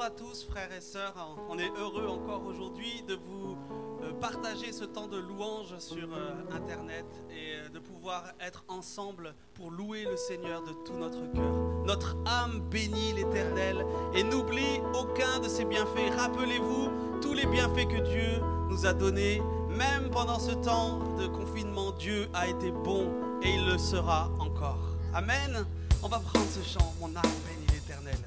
à tous, frères et sœurs. On est heureux encore aujourd'hui de vous partager ce temps de louange sur Internet et de pouvoir être ensemble pour louer le Seigneur de tout notre cœur. Notre âme bénit l'Éternel et n'oublie aucun de ses bienfaits. Rappelez-vous tous les bienfaits que Dieu nous a donnés. Même pendant ce temps de confinement, Dieu a été bon et il le sera encore. Amen. On va prendre ce chant, mon âme bénit l'Éternel.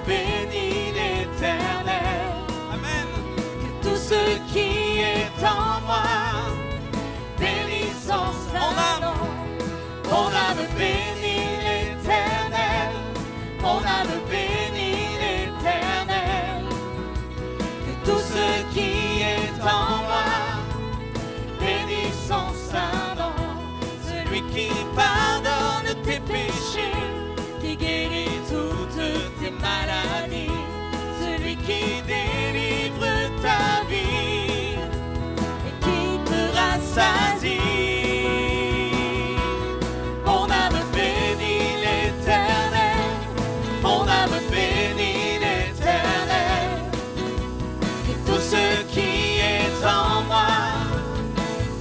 Bénis l'Éternel, Amen. Que tout ce qui est en moi bénisse son saint nom. Mon âme bénit l'Éternel, mon âme bénit l'Éternel. Que tout ce qui est en moi bénisse son saint nom. Celui qui pardonne tes péchés, qui guérit toutes tes maladies, celui qui délivre ta vie et qui te rassasie. Mon âme bénit l'Éternel, mon âme bénit l'Éternel. Que tout ce qui est en moi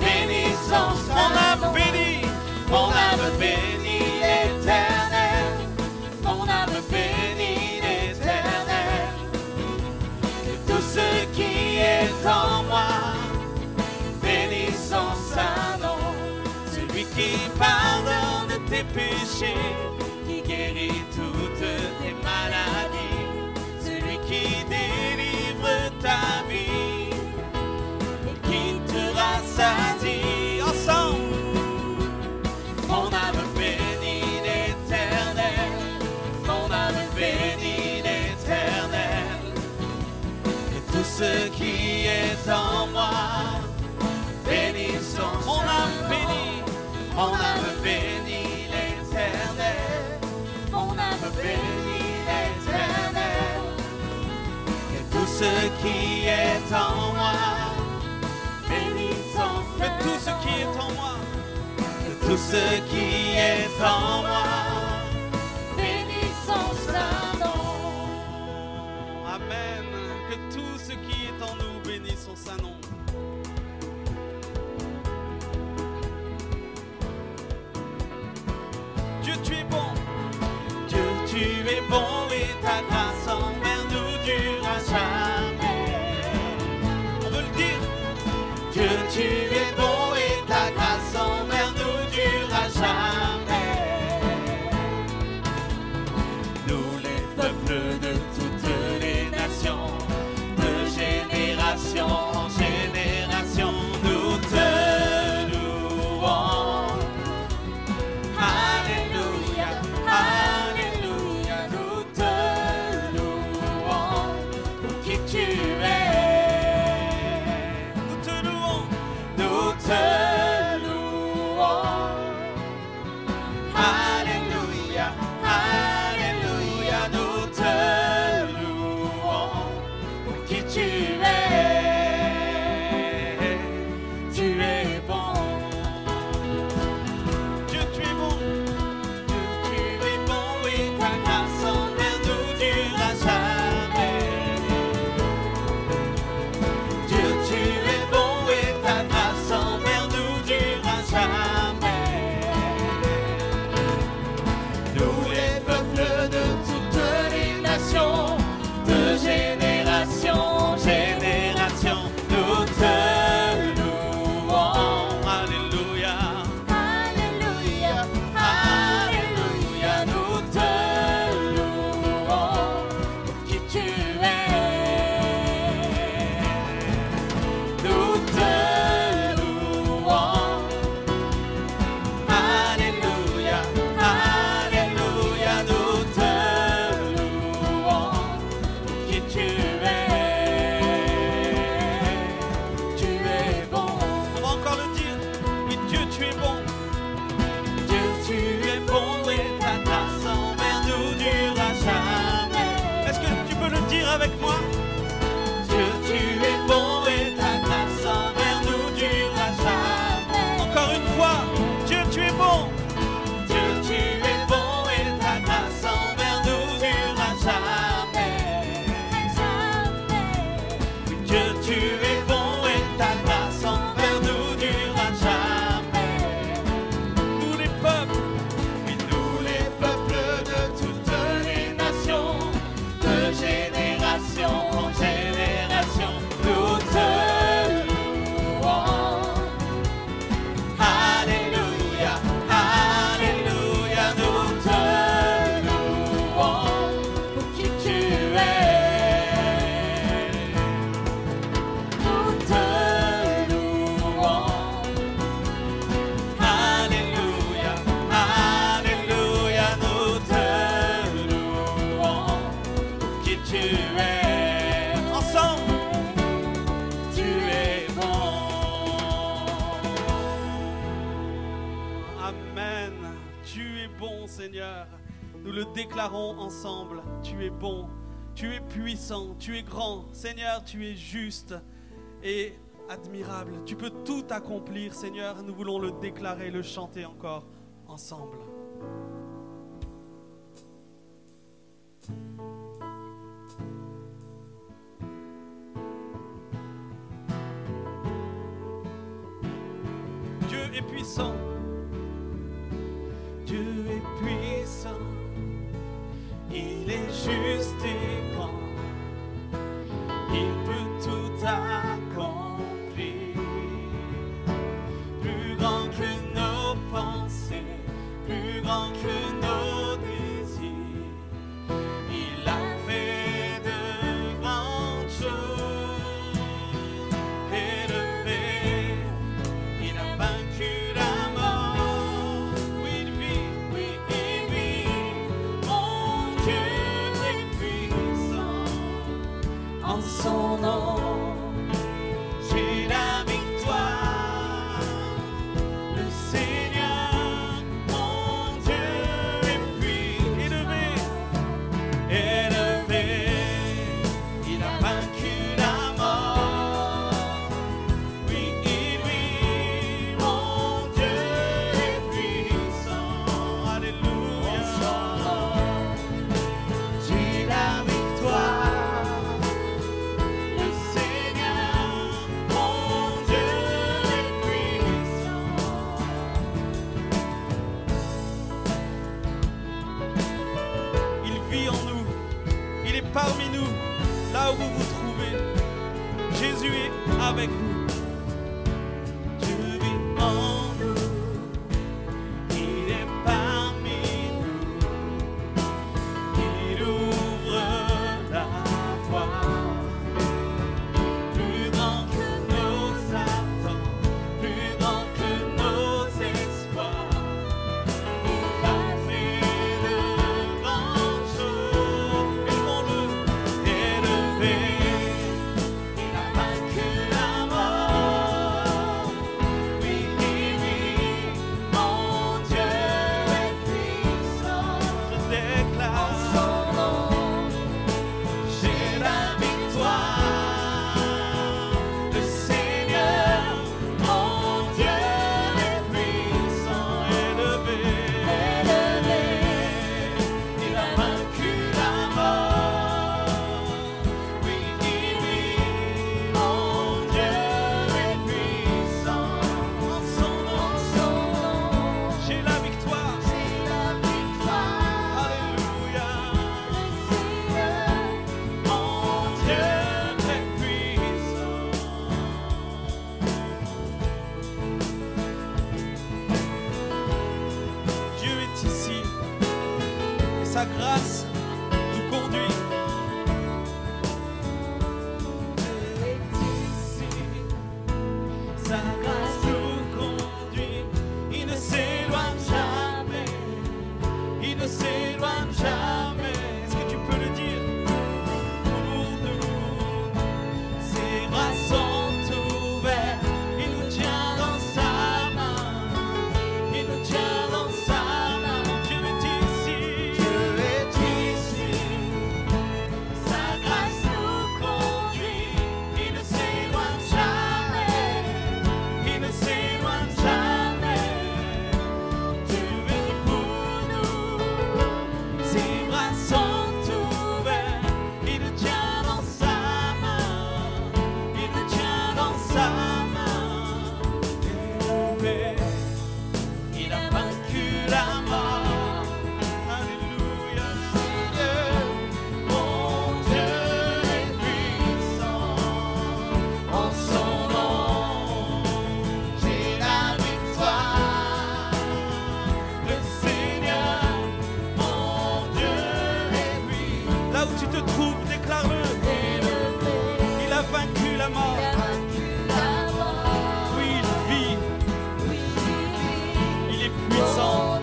bénisse son saint nom. Mon âme bénit l'Éternel, mon âme bénit l'Éternel. Que tout ce qui est en moi bénisse son saint nom. Celui qui pardonne tes péchés, qui guérit toutes tes maladies, celui qui délivre ta vie et qui te rassasie. Ensemble. Mon âme bénit l'Éternel, mon âme bénit l'Éternel. Et tout ce qui est en moi bénisse son saint nom. Mon âme bénit l'Éternel, mon âme bénit l'Éternel. Et tout ce qui est en moi bénisse son saint nom. Tout ce qui est en moi. Tout ce qui est en moi bénit son saint nom. Amen. Que tout ce qui est en nous bénisse son saint nom. Dieu, tu es bon. Dieu, tu es bon et ta grâce envers nous durera jamais. On veut le dire. Dieu, tu es bon et ta grâce envers nous durera jamais. Nous les peuples de toutes les nations, de génération en génération, nous te louons. Alléluia, Alléluia, nous te Tu es bon, Seigneur. Nous le déclarons ensemble. Tu es bon, tu es puissant, tu es grand. Seigneur, tu es juste et admirable. Tu peux tout accomplir, Seigneur. Nous voulons le déclarer, le chanter encore ensemble. Dieu est puissant. Dieu est puissant, il est juste et grand, il peut tout accomplir, plus grand que nos pensées, plus grand que nos désirs, il a fait de grandes choses, élevé, il a vaincu la mort. Oui, il vit, mon Dieu est puissant, en son nom, j'ai la victoire. Le Seigneur, mon Dieu est puissant, élevé, il a vaincu la mort. Oui, mon Dieu est puissant, alléluia. J'ai la victoire. Le Seigneur, mon Dieu est puissant. Il vit en nous. Il est parmi nous. Là où vous vous trouvez. Jésus est avec vous. Dieu vit en nous, il est parmi nous, il ouvre la voie, plus grand que nos attentes, plus grand que nos espoirs, il a fait de grandes choses, élevons-le, élevé, il a vaincu la mort. Oui, mon Dieu est puissant. Je déclare. Son nom, j'ai la victoire. Le Seigneur, mon Dieu est puissant, élevé, il a vaincu la mort. Oui, mon Dieu est puissant, en son nom, J'ai la victoire. j'ai la victoire. Alléluia. Mon Dieu est puissant. Dieu est ici. Et sa grâce nous conduit. Dieu est ici, sa grâce nous conduit, il ne s'éloigne jamais, il ne s'éloigne jamais. Est-ce que tu peux le dire? Pour nous, ses bras sont ouverts, il nous tient dans sa main, il nous tient dans sa main. Dieu est ici. Dieu est ici, sa grâce nous conduit, il ne s'éloigne jamais, il ne s'éloigne jamais. Dieu est pour nous, ses bras sont ouverts, il nous tient dans sa main, il nous tient dans sa main. Élevé, il a vaincu la mort. Alléluia. Mon Dieu est puissant, en son nom, j'ai la victoire. Le Seigneur, mon Dieu est puissant, Là où tu te trouves, déclare-le. Il a vaincu la mort. Oui, il vit. Il est puissant.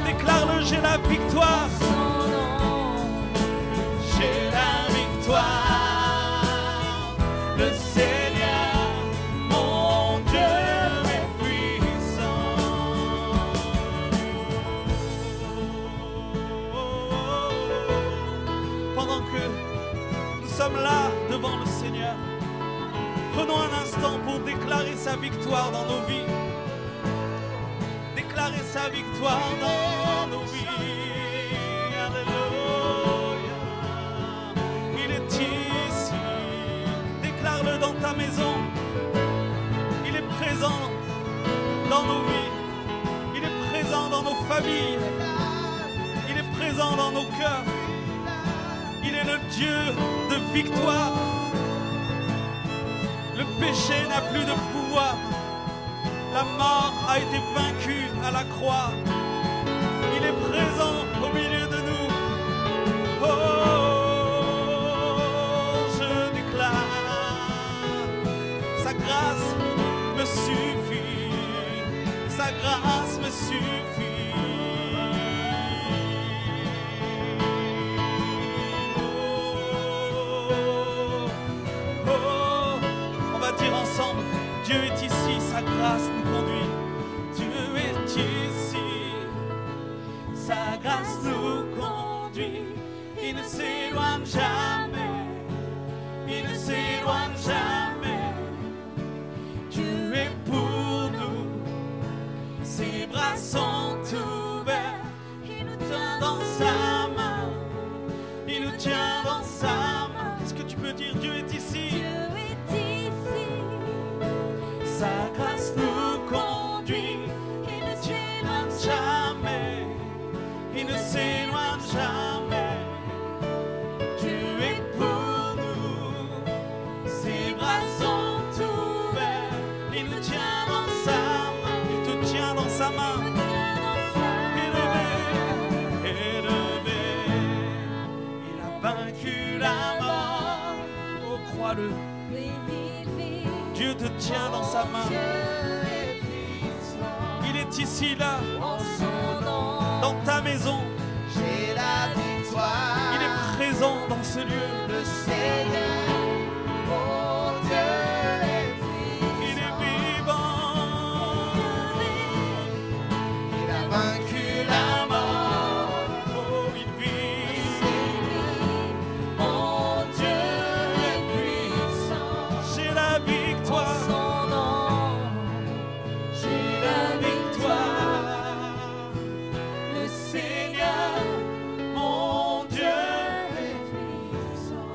Déclare-le, j'ai la victoire. J'ai la victoire. Le Seigneur, mon Dieu est puissant. sa victoire dans nos vies. Déclarer sa victoire dans nos vies. Alléluia. Il est ici. Déclare-le dans ta maison. Il est présent dans nos vies. Il est présent dans nos familles. Il est présent dans nos cœurs. Il est le Dieu de victoire. Le péché n'a plus de pouvoir. La mort a été vaincue à la croix. Il est présent au milieu de nous. Oh, je déclare, sa grâce me suffit. Sa grâce me suffit. On va dire ensemble, Dieu est ici, sa grâce nous conduit. Dieu est ici, sa grâce nous conduit. Il ne s'éloigne jamais, il ne s'éloigne jamais. Dieu est pour nous, ses bras sont ouverts. Il nous tient dans sa main, il nous tient dans sa main. Est-ce que tu peux dire Dieu est ici? Sa grâce nous conduit, il ne s'éloigne jamais, il ne s'éloigne jamais. Dieu est pour nous, ses bras sont ouverts, il nous tient dans sa main, il te tient dans sa main. Élevé, élevé, il a vaincu la mort, oh crois-le. Dieu te tient dans sa main. Il est ici, là, dans ta maison. J'ai la victoire. Il est présent dans ce lieu. Le Seigneur, mon Dieu est puissant. Il est vivant. Il a vaincu la mort. Oh, il vit. Mon Dieu est puissant. J'ai la victoire. Son nom, j'ai la victoire. Le Seigneur, mon Dieu est puissant.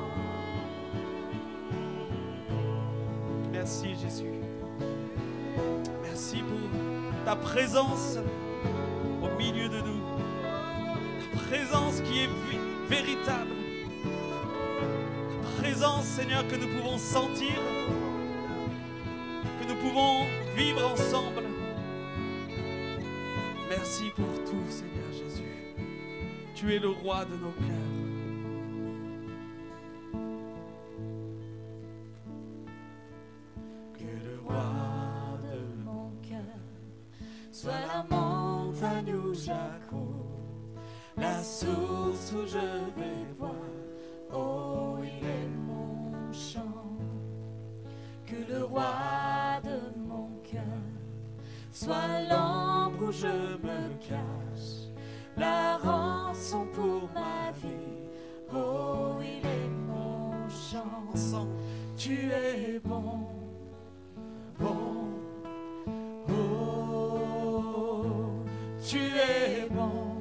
Merci, Jésus. Merci pour ta présence au milieu de nous. Ta présence qui est véritable. Ta présence, Seigneur, que nous pouvons sentir. Que nous pouvons vivre ensemble. Merci pour tout, Seigneur Jésus. Tu es le roi de nos cœurs. Que le roi de mon cœur soit la montagne où j'accours, la source où je vais boire. Oh, il est mon chant. Que le roi de mon cœur soit l'ombre où je me cache, la rançon pour ma vie. Oh, il est mon chant. Ensemble. Tu es bon, bon. Oh, tu es bon,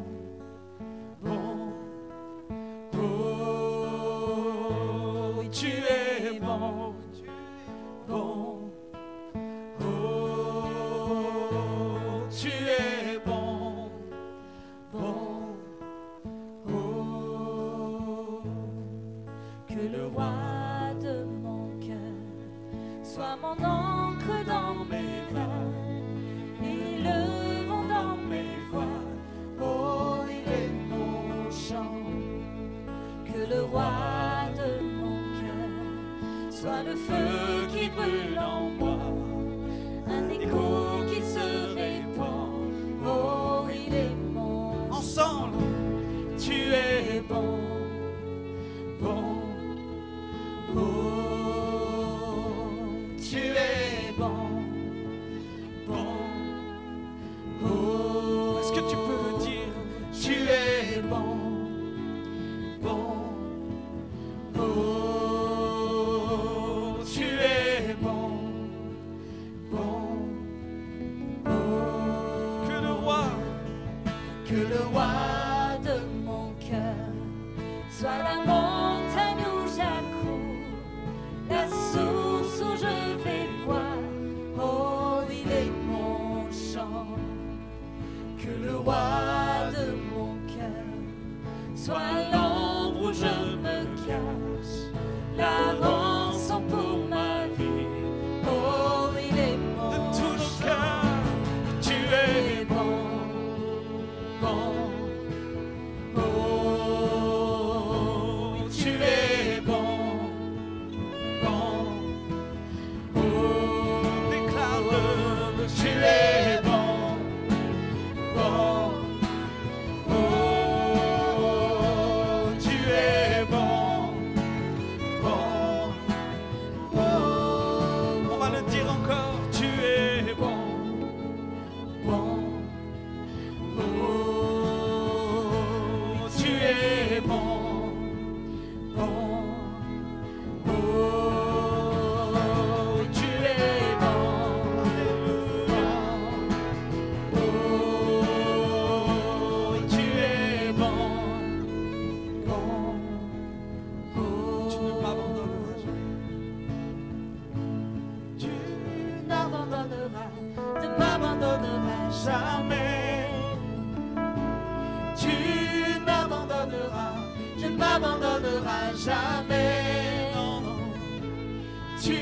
bon. Oh, tu es bon, bon. Oh, tu es bon, bon. Oh, que le roi de mon cœur soit mon encre dans mes veines et le vent dans mes voiles. Oh, il est mon chant. Que le roi de mon cœur soit le feu qui brûle en moi, un écho qui se répand. Oh, il est mon Ensemble. tu es bon, bon. Oh, tu es bon, bon. Oh, Est-ce que tu peux le dire? tu es bon, bon. Oh, tu es bon, bon. Que le roi de mon cœur soit la montagne où j'accours, la source où je vais boire. Oh, il est mon chant. Que le roi de mon cœur soit l'ombre où je me cache, la rançon pour ma vie. Oh, il est mon De tout chant. nos cœurs, tu es bon, bon. Oh, tu es bon, bon. Oh, déclare-le. tu es bon, bon. Oh, tu es bon, bon. Oh, On va le dire encore, tu es bon. bon. Oh, tu es bon, bon. Oh, tu es bon, bon. Oh, tu es bon, bon. Oh, Tu ne m'abandonneras jamais. tu n'abandonneras, ne m'abandonneras jamais. Tu n'abandonneras, ne m'abandonneras jamais. Non, non. Tu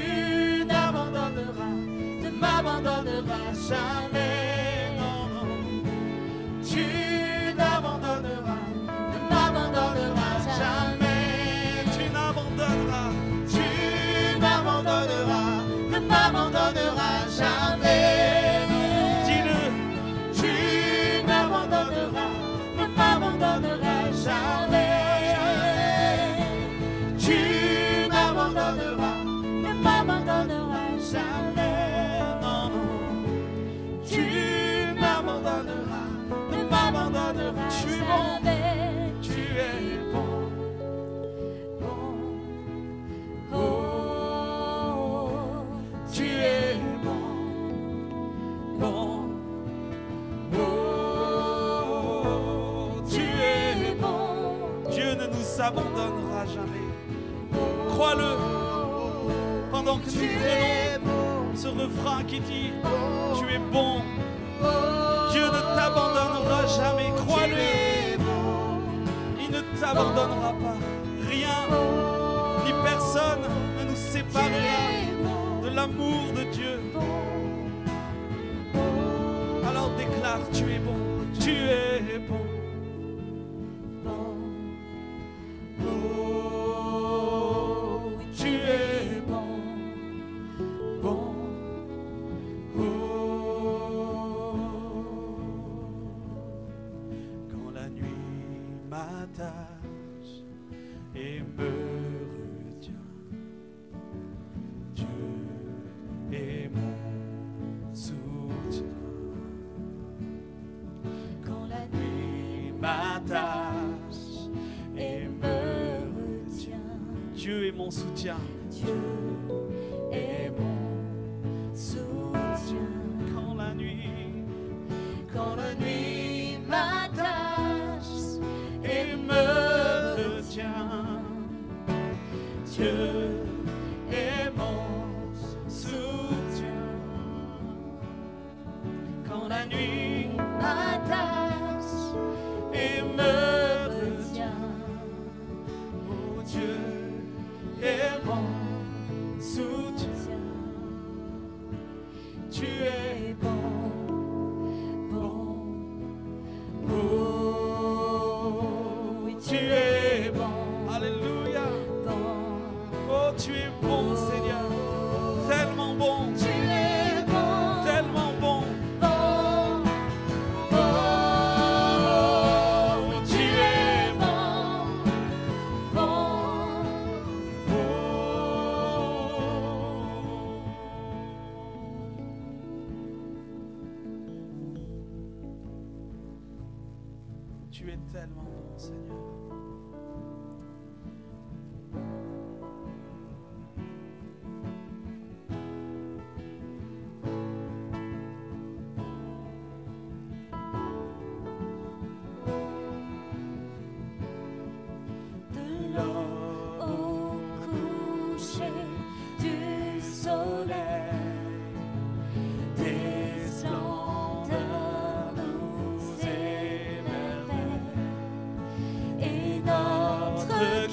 n'abandonneras, ne m'abandonneras jamais. Non, non. Tu n'abandonneras, ne m'abandonneras jamais. Tu n'abandonneras. Tu n'abandonneras, ne m'abandonneras jamais. Dis-le. Tu n'abandonneras, ne m'abandonneras jamais. Tu n'abandonneras, ne m'abandonneras jamais. Non, non. Tu n'abandonneras, ne m'abandonneras Tu es bon. jamais. Tu es bon. Bon. Oh, tu es bon, bon. Oh, tu es bon. Dieu ne nous abandonnera jamais. Crois-le. Pendant que nous prenons ce refrain qui dit tu es bon, Dieu ne t'abandonnera jamais. Crois-le. Il ne t'abandonnera pas. Rien ni personne ne nous séparera de l'amour de Dieu. Alors déclare tu es bon. Tu es bon. Oh, tu es bon, bon. Oh, Quand la nuit m'attache et me retient, Dieu est mon soutien. quand la nuit M'attache et me retient, Dieu est mon soutien. Dieu est mon soutien. Quand la nuit m'attache et me retient, Dieu est mon soutien. Quand la nuit m'attache et me retient, oh Dieu est mon soutien. Tu es bon, bon. Oh, oui, tu es bon, Alléluia. bon. Oh, tu es bon, Seigneur. Tellement bon. Tu es bon, Tellement bon. bon. Oh, oui, tu es bon, bon. Tu es tellement bon, Seigneur.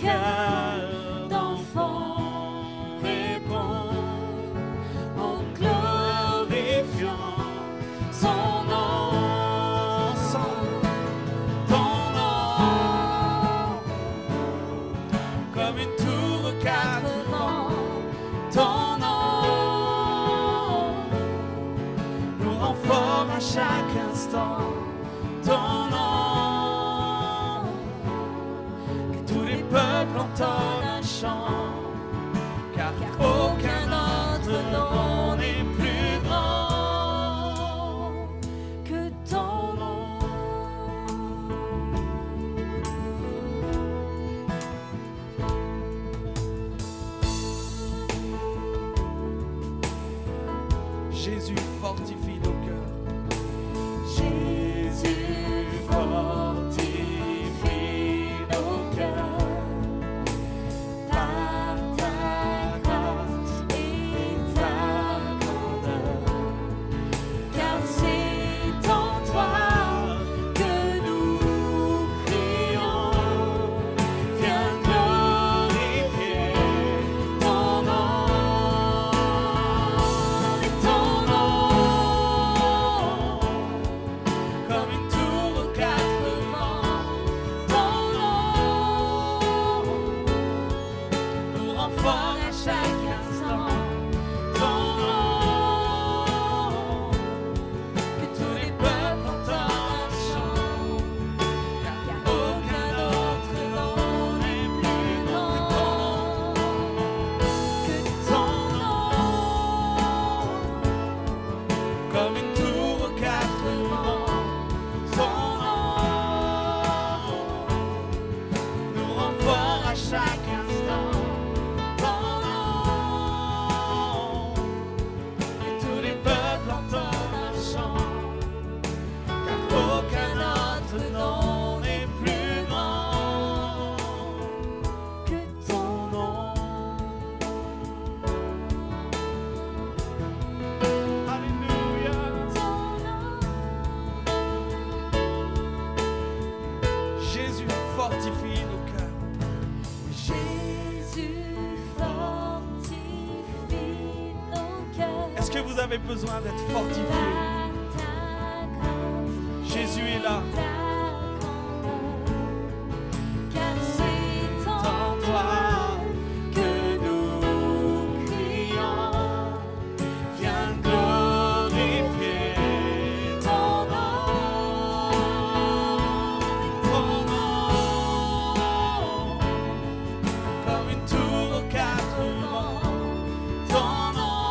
cœur d'enfant répond en glorifiant son nom, ton nom, comme une tour aux quatre vents, ton nom nous rend fort à chaque instant, ton nom, que tous les peuples entendent un chant, car aucun autre nom n'est plus grand que ton nom. Jésus fortifie nos cœurs. Jésus fortifie nos cœurs par ta grâce et ta grandeur, car c'est en toi que nous crions. Viens glorifier ton nom et ton nom, comme une tour aux quatre vents, ton nom nous rend fort à chaque instant, ton nom, que tous les peuples entendent un chant, car aucun autre nom n'est plus grand que ton nom, comme une tour aux quatre vents, ton nom nous rend fort à chaque instant, ton nom, et tous les peuples entendent un chant, car aucun autre nom n'est plus grand que ton nom. Alléluia. Jésus fortifie nos cœurs. Jésus fortifie nos cœurs. Est-ce que vous avez besoin d'être fortifié? Par ta grâce Jésus est là. et ta grandeur, car c'est en toi que nous crions. Viens glorifier ton nom, comme une tour aux quatre vents, ton nom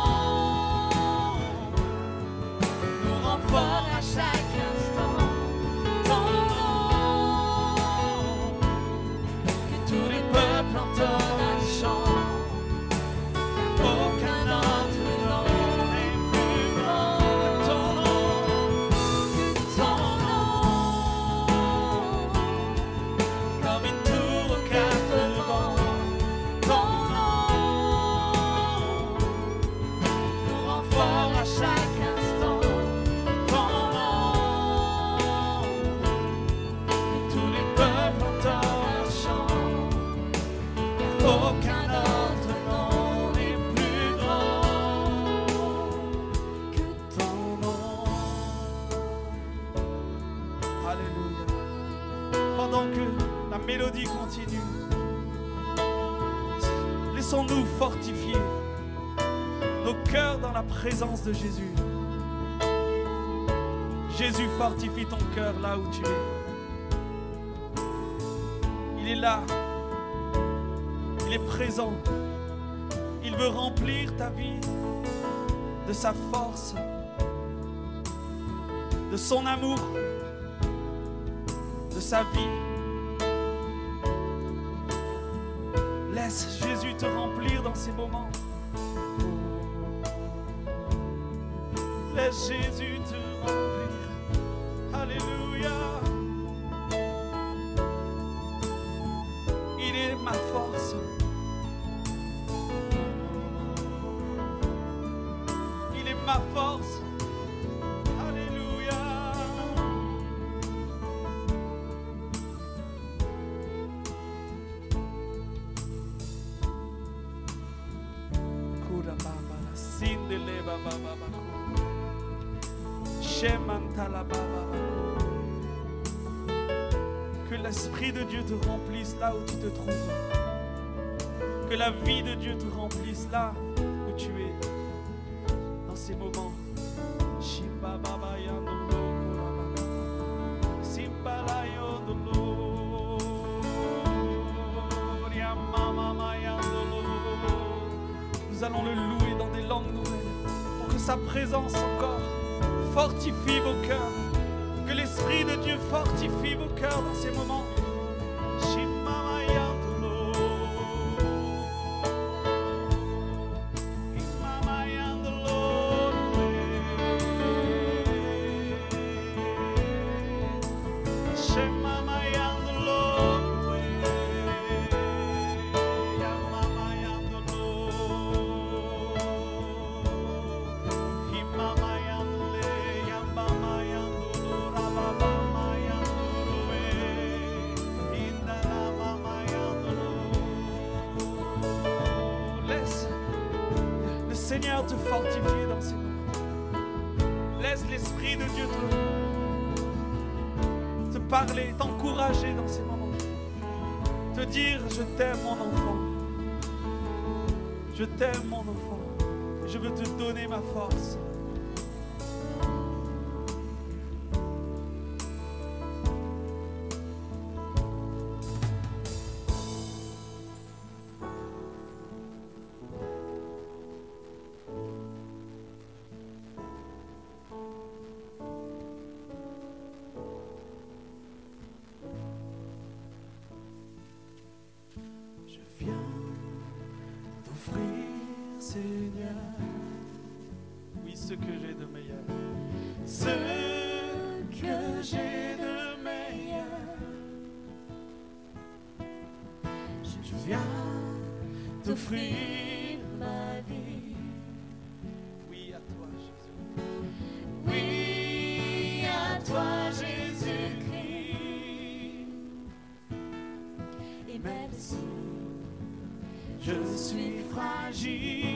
nous rend fort à chaque instant, ton nom, que tous les peuples entendent un chant, aucun autre nom n'est plus grand que ton nom, comme une tour aux quatre vents, ton nom nous rend fort à chaque instant, ton nom, que tous les peuples entendent un chant, car aucun autre nom n'est plus grand que ton nom. Alléluia. Pendant que la mélodie continue, laissons-nous fortifier nos cœurs dans la présence de Jésus. Jésus fortifie ton cœur là où tu es. Il est là. Il est présent. Il veut remplir ta vie de sa force, de son amour, de sa vie. Laisse Jésus te remplir dans ces moments. Laisse Jésus te remplir. Alléluia. Il est ma force. Il est ma force. Alléluia. Mandele Baba Baba. Shemantala Baba Baba. Que l'Esprit de Dieu te remplisse là où tu te trouves. Que la vie de Dieu te remplisse là où tu es. Dans ces moments. Shimba Baba Yandolo. Simba Yandolo. Nous allons le louer dans des langues nouvelles pour que sa présence encore fortifie vos cœurs, que l'Esprit de Dieu fortifie vos cœurs dans ces moments. Seigneur te fortifier dans ces moments. Laisse l'Esprit de Dieu te parler, t'encourager dans ces moments. Te dire, je t'aime mon enfant. Je t'aime mon enfant. Je veux te donner ma force. Ce que j'ai de meilleur, ce que j'ai de meilleur, je viens t'offrir ma vie. Oui à toi Jésus, oui à toi Jésus-Christ. Et même si je suis fragile,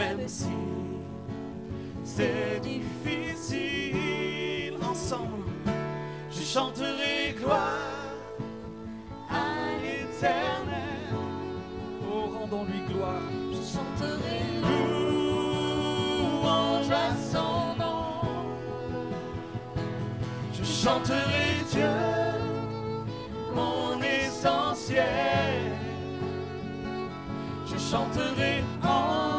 même si c'est difficile, ensemble, je chanterai gloire à l'Éternel. Oh, rendons-lui gloire. Je chanterai louange à son nom. Je chanterai Dieu, mon essentiel. Je chanterai en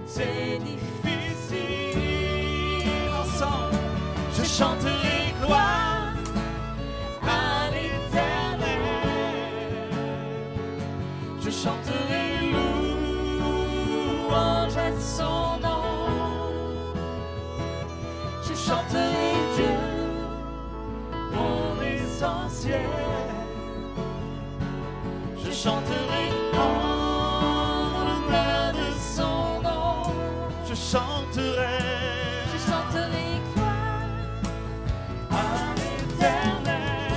c'est difficile, ensemble, je chanterai gloire à l'Éternel. Je chanterai louange à son nom. Je chanterai Dieu, mon essentiel. Je chanterai je chanterai gloire à l'Éternel.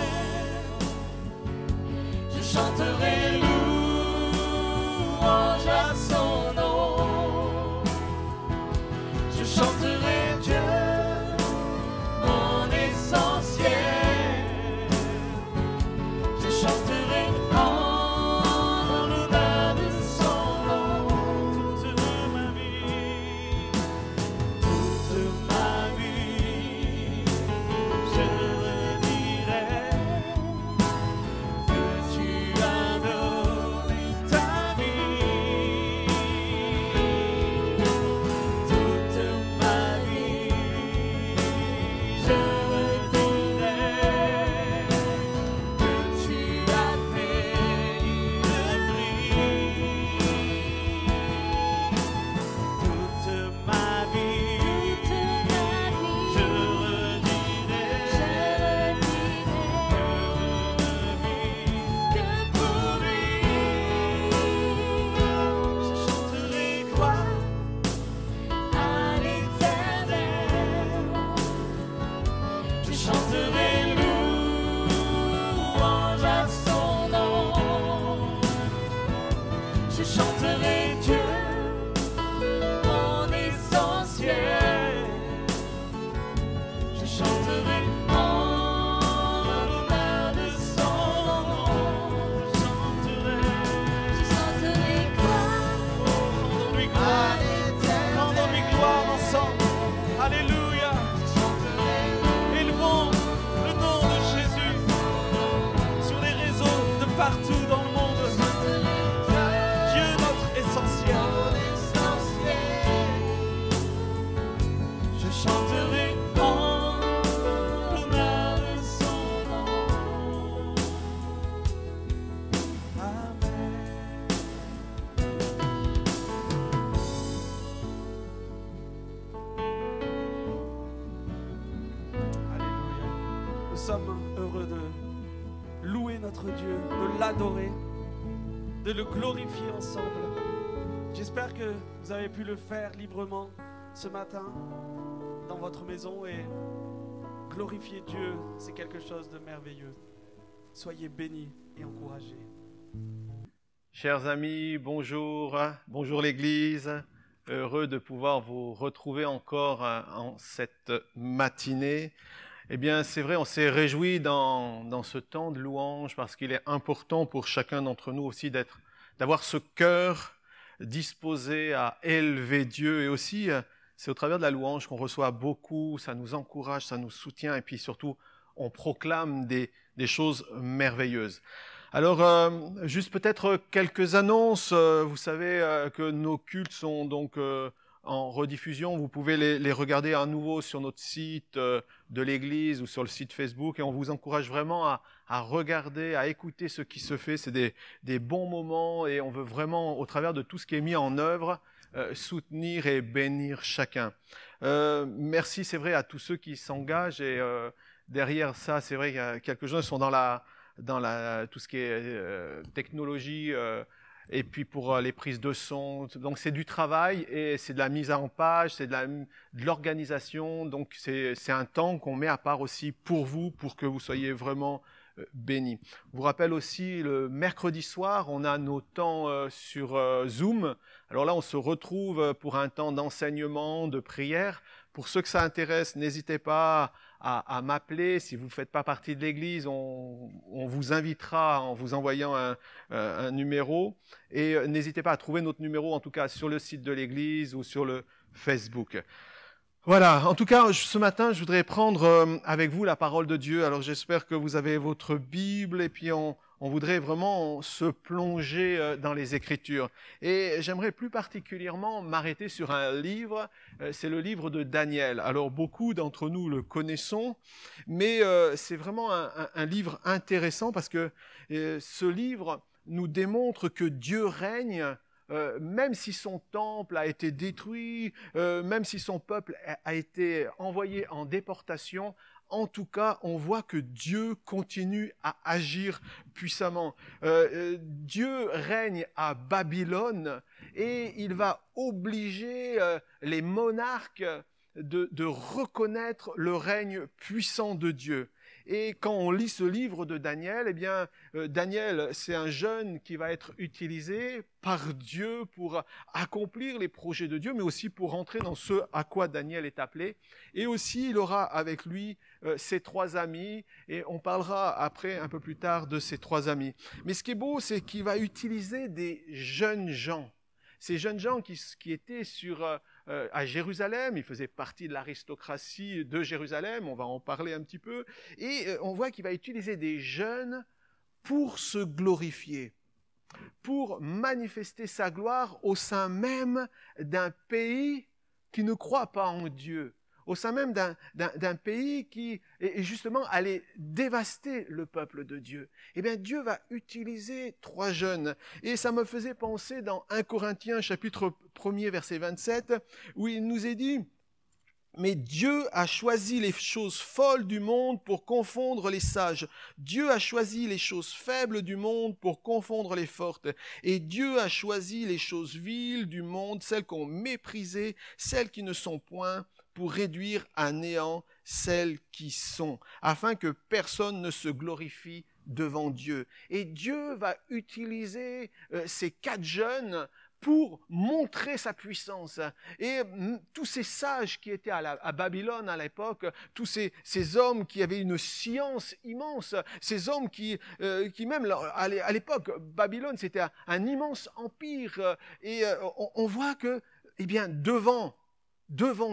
Je chanterai louange à son nom. Je chanterai Dieu, mon essentiel. Je chanterai en l'honneur sommes heureux de louer notre Dieu, de l'adorer, de le glorifier ensemble. J'espère que vous avez pu le faire librement ce matin dans votre maison et glorifier Dieu, c'est quelque chose de merveilleux. Soyez bénis et encouragés. Chers amis, bonjour, bonjour l'Église, heureux de pouvoir vous retrouver encore en cette matinée. Eh bien, c'est vrai, on s'est réjouis dans ce temps de louange parce qu'il est important pour chacun d'entre nous aussi d'avoir ce cœur disposé à élever Dieu. Et aussi, c'est au travers de la louange qu'on reçoit beaucoup, ça nous encourage, ça nous soutient et puis surtout, on proclame des choses merveilleuses. Alors, juste peut-être quelques annonces. Vous savez que nos cultes sont donc en rediffusion. Vous pouvez les regarder à nouveau sur notre site de l'Église ou sur le site Facebook. Et on vous encourage vraiment à regarder, à écouter ce qui se fait. C'est des bons moments et on veut vraiment, au travers de tout ce qui est mis en œuvre, soutenir et bénir chacun. Merci, c'est vrai, à tous ceux qui s'engagent. Et derrière ça, c'est vrai qu'il y a quelques-uns qui sont dans tout ce qui est technologie et puis pour les prises de son. Donc c'est du travail et c'est de la mise en page, c'est de l'organisation. Donc c'est un temps qu'on met à part aussi pour vous, pour que vous soyez vraiment bénis. Je vous rappelle aussi, le mercredi soir, on a nos temps sur Zoom. Alors là, on se retrouve pour un temps d'enseignement, de prière. Pour ceux que ça intéresse, n'hésitez pas à m'appeler. Si vous ne faites pas partie de l'Église, on vous invitera en vous envoyant un numéro. Et n'hésitez pas à trouver notre numéro, en tout cas sur le site de l'Église ou sur le Facebook. Voilà, en tout cas, ce matin, je voudrais prendre avec vous la parole de Dieu. Alors j'espère que vous avez votre Bible et puis on voudrait vraiment se plonger dans les Écritures. Et j'aimerais plus particulièrement m'arrêter sur un livre, c'est le livre de Daniel. Alors beaucoup d'entre nous le connaissons, mais c'est vraiment un livre intéressant parce que ce livre nous démontre que Dieu règne. Même si son temple a été détruit, même si son peuple a été envoyé en déportation, en tout cas, on voit que Dieu continue à agir puissamment. Dieu règne à Babylone et il va obliger les monarques de reconnaître le règne puissant de Dieu. Et quand on lit ce livre de Daniel, eh bien, Daniel, c'est un jeune qui va être utilisé par Dieu pour accomplir les projets de Dieu, mais aussi pour rentrer dans ce à quoi Daniel est appelé. Et aussi, il aura avec lui ses trois amis, et on parlera après, un peu plus tard, de ces trois amis. Mais ce qui est beau, c'est qu'il va utiliser des jeunes gens. Ces jeunes gens qui étaient à Jérusalem, ils faisaient partie de l'aristocratie de Jérusalem, on va en parler un petit peu, et on voit qu'il va utiliser des jeunes pour se glorifier, pour manifester sa gloire au sein même d'un pays qui ne croit pas en Dieu, au sein même d'un pays qui est justement allait dévaster le peuple de Dieu. Eh bien, Dieu va utiliser trois jeunes. Et ça me faisait penser dans 1 Corinthiens chapitre 1er verset 27, où il nous est dit « Mais Dieu a choisi les choses folles du monde pour confondre les sages. Dieu a choisi les choses faibles du monde pour confondre les fortes. Et Dieu a choisi les choses viles du monde, celles qu'on méprisait, celles qui ne sont point, pour réduire à néant celles qui sont, afin que personne ne se glorifie devant Dieu. » Et Dieu va utiliser ces quatre jeunes pour montrer sa puissance. Et tous ces sages qui étaient à Babylone à l'époque, tous ces hommes qui avaient une science immense, ces hommes qui même à l'époque, Babylone c'était un immense empire, et on voit que, eh bien, devant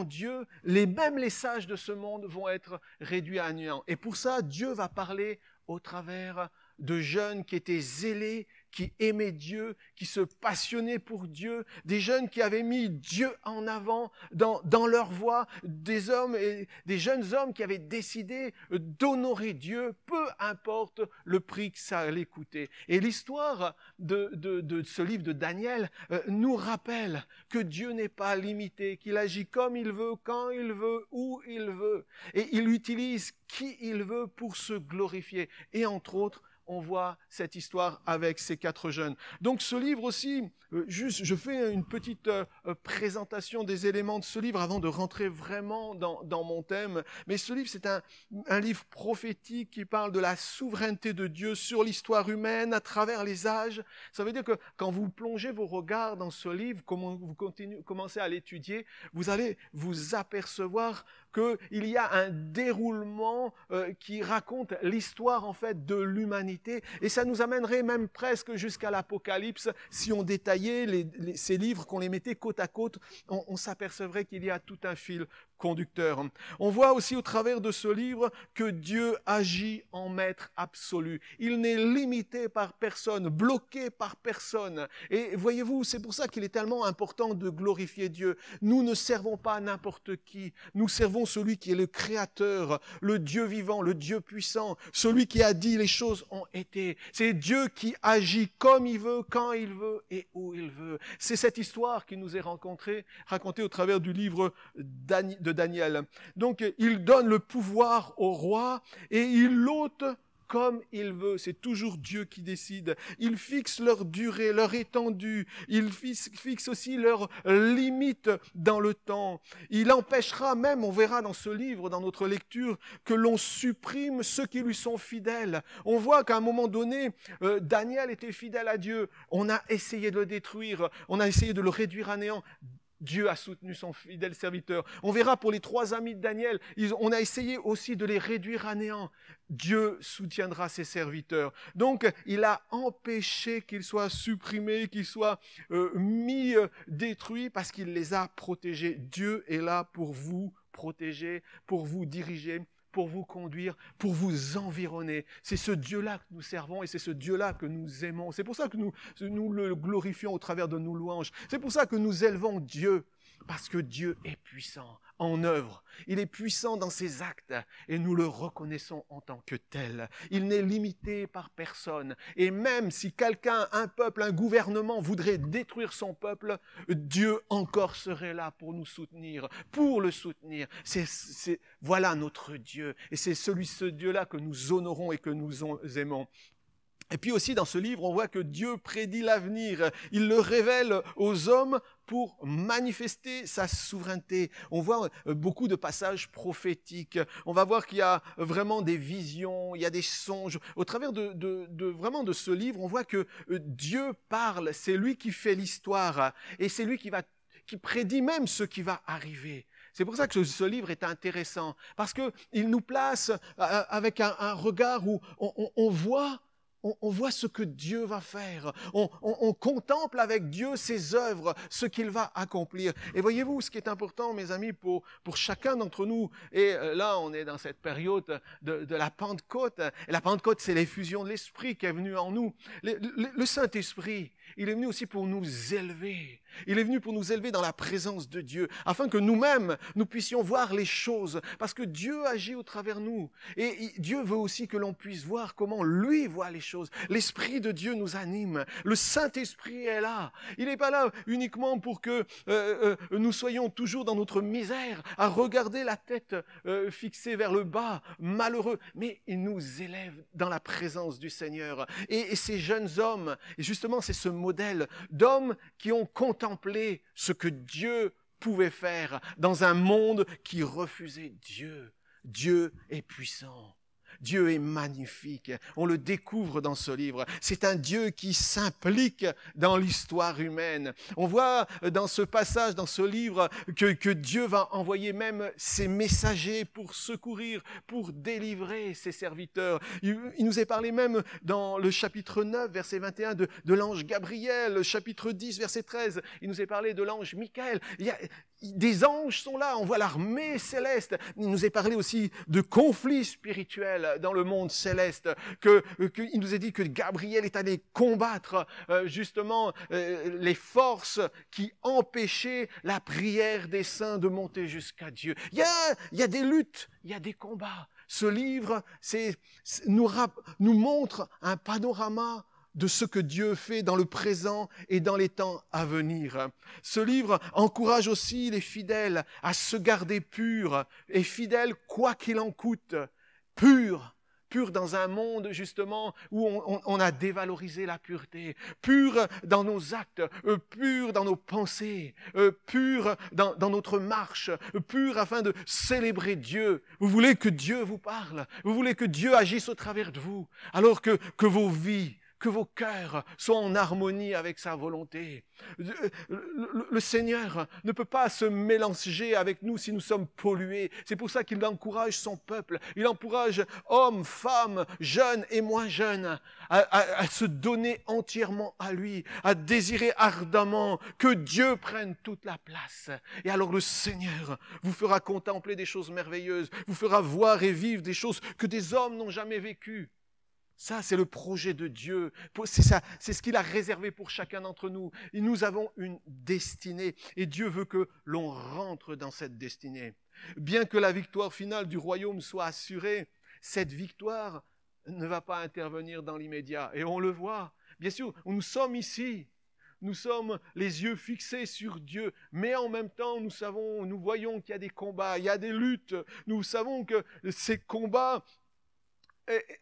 Dieu, même les sages de ce monde vont être réduits à néant. Et pour ça, Dieu va parler au travers de jeunes qui étaient zélés, qui aimaient Dieu, qui se passionnaient pour Dieu, des jeunes qui avaient mis Dieu en avant dans leur voie, des hommes et des jeunes hommes qui avaient décidé d'honorer Dieu, peu importe le prix que ça allait coûter. Et l'histoire de ce livre de Daniel nous rappelle que Dieu n'est pas limité, qu'il agit comme il veut, quand il veut, où il veut. Et il utilise qui il veut pour se glorifier. Et entre autres, on voit cette histoire avec ces 4 jeunes. Donc ce livre aussi, je fais une petite présentation des éléments de ce livre avant de rentrer vraiment dans mon thème. Mais ce livre, c'est un livre prophétique qui parle de la souveraineté de Dieu sur l'histoire humaine à travers les âges. Ça veut dire que quand vous plongez vos regards dans ce livre, comment vous commencez à l'étudier, vous allez vous apercevoir qu'il y a un déroulement qui raconte l'histoire en fait de l'humanité. Et ça nous amènerait même presque jusqu'à l'Apocalypse. Si on détaillait ces livres, qu'on les mettait côte à côte, on s'apercevrait qu'il y a tout un fil conducteur. On voit aussi au travers de ce livre que Dieu agit en maître absolu. Il n'est limité par personne, bloqué par personne. Et voyez-vous, c'est pour ça qu'il est tellement important de glorifier Dieu. Nous ne servons pas n'importe qui. Nous servons celui qui est le Créateur, le Dieu vivant, le Dieu puissant, celui qui a dit les choses ont été. C'est Dieu qui agit comme il veut, quand il veut et où il veut. C'est cette histoire qui nous est racontée au travers du livre de Daniel. Donc, il donne le pouvoir au roi et il l'ôte comme il veut. C'est toujours Dieu qui décide. Il fixe leur durée, leur étendue. Il fixe aussi leurs limites dans le temps. Il empêchera même, on verra dans ce livre, dans notre lecture, que l'on supprime ceux qui lui sont fidèles. On voit qu'à un moment donné, Daniel était fidèle à Dieu. On a essayé de le détruire. On a essayé de le réduire à néant. Dieu a soutenu son fidèle serviteur. On verra pour les 3 amis de Daniel, on a essayé aussi de les réduire à néant. Dieu soutiendra ses serviteurs. Donc, il a empêché qu'ils soient supprimés, qu'ils soient détruits parce qu'il les a protégés. Dieu est là pour vous protéger, pour vous diriger, pour vous conduire, pour vous environner. C'est ce Dieu-là que nous servons et c'est ce Dieu-là que nous aimons. C'est pour ça que nous le glorifions au travers de nos louanges. C'est pour ça que nous élevons Dieu, parce que Dieu est puissant en œuvre. Il est puissant dans ses actes et nous le reconnaissons en tant que tel. Il n'est limité par personne. Et même si quelqu'un, un peuple, un gouvernement voudrait détruire son peuple, Dieu encore serait là pour nous soutenir, pour le soutenir. Voilà notre Dieu. Et c'est ce Dieu-là que nous honorons et que nous aimons. Et puis aussi dans ce livre, on voit que Dieu prédit l'avenir. Il le révèle aux hommes pour manifester sa souveraineté. On voit beaucoup de passages prophétiques. On va voir qu'il y a vraiment des visions, il y a des songes. Au travers vraiment de ce livre, on voit que Dieu parle. C'est lui qui fait l'histoire et c'est lui qui prédit même ce qui va arriver. C'est pour ça que ce livre est intéressant parce que il nous place avec un regard où on voit ce que Dieu va faire. On contemple avec Dieu ses œuvres, ce qu'il va accomplir. Et voyez-vous, ce qui est important, mes amis, pour chacun d'entre nous, et là, on est dans cette période de la Pentecôte. Et la Pentecôte, c'est l'effusion de l'Esprit qui est venu en nous. Le Saint-Esprit, il est venu aussi pour nous élever. Il est venu pour nous élever dans la présence de Dieu, afin que nous-mêmes, nous puissions voir les choses, parce que Dieu agit au travers nous. Et Dieu veut aussi que l'on puisse voir comment lui voit les choses. L'Esprit de Dieu nous anime. Le Saint-Esprit est là. Il n'est pas là uniquement pour que nous soyons toujours dans notre misère, à regarder la tête fixée vers le bas, malheureux, mais il nous élève dans la présence du Seigneur. Et ces jeunes hommes, et justement c'est ce modèle d'hommes qui ont contemplé ce que Dieu pouvait faire dans un monde qui refusait Dieu. Dieu est puissant. Dieu est magnifique. On le découvre dans ce livre. C'est un Dieu qui s'implique dans l'histoire humaine. On voit dans ce passage, dans ce livre, que Dieu va envoyer même ses messagers pour secourir, pour délivrer ses serviteurs. Il nous est parlé même dans le chapitre 9, verset 21, de l'ange Gabriel, le chapitre 10, verset 13. Il nous est parlé de l'ange Michaël. des anges sont là, on voit l'armée céleste. Il nous est parlé aussi de conflits spirituels dans le monde céleste, il nous est dit que Gabriel est allé combattre justement les forces qui empêchaient la prière des saints de monter jusqu'à Dieu. Il y a des luttes, il y a des combats. Ce livre nous montre un panorama de ce que Dieu fait dans le présent et dans les temps à venir. Ce livre encourage aussi les fidèles à se garder purs et fidèles quoi qu'il en coûte. Purs dans un monde justement où on a dévalorisé la pureté, purs dans nos actes, purs dans nos pensées, purs dans notre marche, purs afin de célébrer Dieu. Vous voulez que Dieu vous parle, vous voulez que Dieu agisse au travers de vous, alors que vos vies, que vos cœurs soient en harmonie avec sa volonté. Le Seigneur ne peut pas se mélanger avec nous si nous sommes pollués. C'est pour ça qu'il encourage son peuple. Il encourage hommes, femmes, jeunes et moins jeunes à se donner entièrement à lui, à désirer ardemment que Dieu prenne toute la place. Et alors le Seigneur vous fera contempler des choses merveilleuses, vous fera voir et vivre des choses que des hommes n'ont jamais vécues. Ça, c'est le projet de Dieu. C'est ça, c'est ce qu'il a réservé pour chacun d'entre nous. Et nous avons une destinée. Et Dieu veut que l'on rentre dans cette destinée. Bien que la victoire finale du royaume soit assurée, cette victoire ne va pas intervenir dans l'immédiat. Et on le voit. Bien sûr, nous sommes ici. Nous sommes les yeux fixés sur Dieu. Mais en même temps, nous voyons qu'il y a des combats, il y a des luttes. Nous savons que ces combats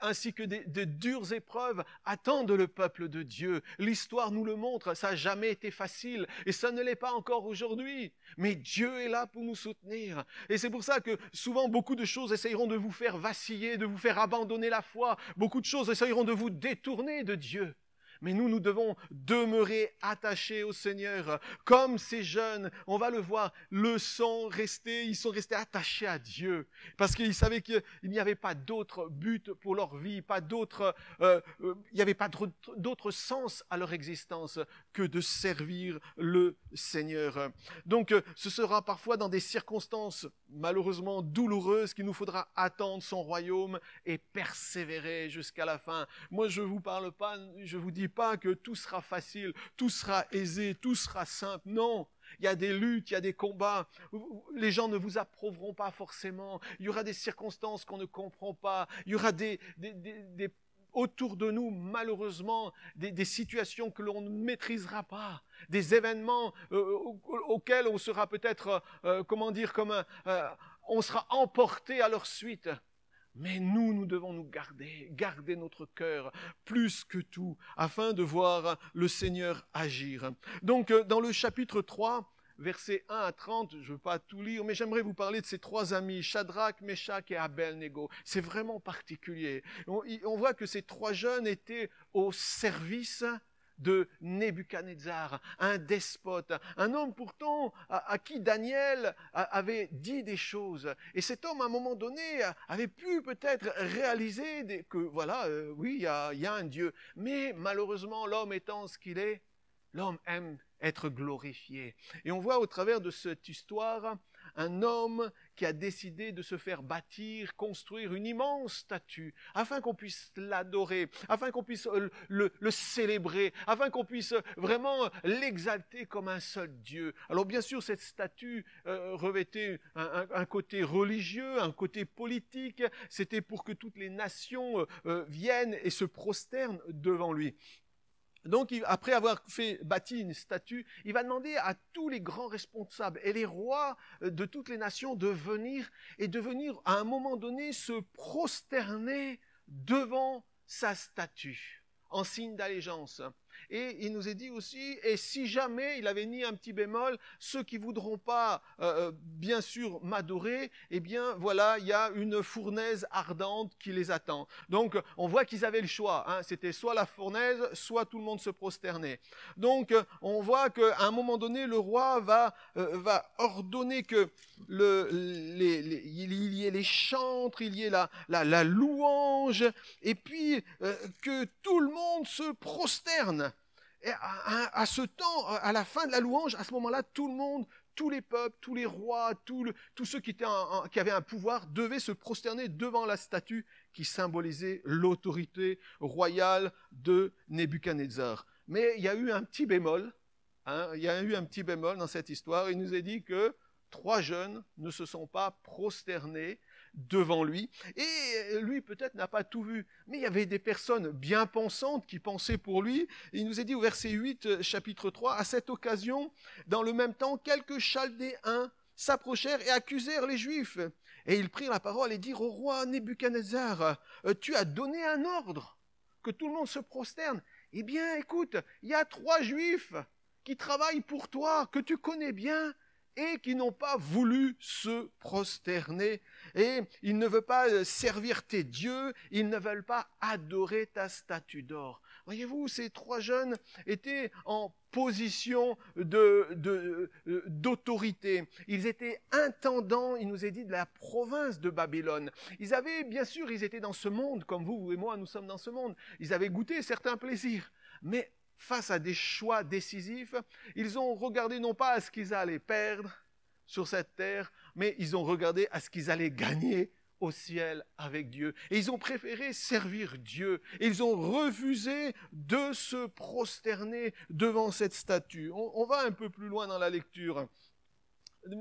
ainsi que de dures épreuves attendent le peuple de Dieu. L'histoire nous le montre, ça n'a jamais été facile et ça ne l'est pas encore aujourd'hui. Mais Dieu est là pour nous soutenir. Et c'est pour ça que souvent beaucoup de choses essayeront de vous faire vaciller, de vous faire abandonner la foi. Beaucoup de choses essayeront de vous détourner de Dieu. Mais nous devons demeurer attachés au Seigneur. Comme ces jeunes, on va le voir, ils sont restés attachés à Dieu. Parce qu'ils savaient qu'il n'y avait pas d'autre but pour leur vie, il n'y avait pas d'autre sens à leur existence que de servir le Seigneur. Donc, ce sera parfois dans des circonstances malheureusement douloureuses qu'il nous faudra attendre son royaume et persévérer jusqu'à la fin. Moi, je vous dis pas que tout sera facile, tout sera aisé, tout sera simple. Non, il y a des luttes, il y a des combats. Les gens ne vous approuveront pas forcément. Il y aura des circonstances qu'on ne comprend pas. Il y aura autour de nous, malheureusement, des situations que l'on ne maîtrisera pas. Des événements auxquels on sera peut-être, on sera emporté à leur suite. Mais nous devons nous garder notre cœur plus que tout, afin de voir le Seigneur agir. Donc, dans le chapitre 3, versets 1 à 30, je ne veux pas tout lire, mais j'aimerais vous parler de ces trois amis, Shadrach, Meshach et Abel-Nego. C'est vraiment particulier. On voit que ces trois jeunes étaient au service de Nebuchadnezzar, un despote, un homme pourtant à qui Daniel avait dit des choses. Et cet homme, à un moment donné, avait pu peut-être réaliser que, oui, il y a un Dieu. Mais malheureusement, l'homme étant ce qu'il est, l'homme aime être glorifié. Et on voit au travers de cette histoire un homme qui a décidé de se faire bâtir, construire une immense statue, afin qu'on puisse l'adorer, afin qu'on puisse le célébrer, afin qu'on puisse vraiment l'exalter comme un seul Dieu. Alors bien sûr, cette statue revêtait un côté religieux, un côté politique. C'était pour que toutes les nations viennent et se prosternent devant lui. Donc, après avoir bâti une statue, il va demander à tous les grands responsables et les rois de toutes les nations de venir à un moment donné se prosterner devant sa statue en signe d'allégeance. Et il nous est dit aussi, et si jamais, il avait mis un petit bémol, ceux qui voudront pas, bien sûr, m'adorer, eh bien, voilà, il y a une fournaise ardente qui les attend. Donc, on voit qu'ils avaient le choix, hein. C'était soit la fournaise, soit tout le monde se prosternait. Donc, on voit qu'à un moment donné, le roi va ordonner que il y ait les chantres, il y ait la louange, et puis que tout le monde se prosterne. Et à ce temps, à la fin de la louange, à ce moment-là, tout le monde tous les peuples, tous les rois, tous ceux qui avaient un pouvoir devaient se prosterner devant la statue qui symbolisait l'autorité royale de Nebuchadnezzar. Mais il y a eu un petit bémol, il y a eu un petit bémol dans cette histoire. Il nous est dit que 3 jeunes ne se sont pas prosternés devant lui. Et lui, peut-être, n'a pas tout vu. Mais il y avait des personnes bien pensantes qui pensaient pour lui. Il nous est dit au verset 8, chapitre 3, « À cette occasion, dans le même temps, quelques Chaldéens s'approchèrent et accusèrent les Juifs. Et ils prirent la parole et dirent au roi Nebuchadnezzar, « Tu as donné un ordre que tout le monde se prosterne. Eh bien, écoute, il y a 3 Juifs qui travaillent pour toi, que tu connais bien, et qui n'ont pas voulu se prosterner. Et ils ne veulent pas servir tes dieux, ils ne veulent pas adorer ta statue d'or. » Voyez-vous, ces 3 jeunes étaient en position d'autorité. Ils étaient intendants, il nous est dit, de la province de Babylone. Ils avaient, bien sûr, ils étaient dans ce monde, comme vous et moi, nous sommes dans ce monde. Ils avaient goûté certains plaisirs, mais face à des choix décisifs, ils ont regardé non pas à ce qu'ils allaient perdre sur cette terre, mais ils ont regardé à ce qu'ils allaient gagner au ciel avec Dieu. Et ils ont préféré servir Dieu. Et ils ont refusé de se prosterner devant cette statue. On va un peu plus loin dans la lecture.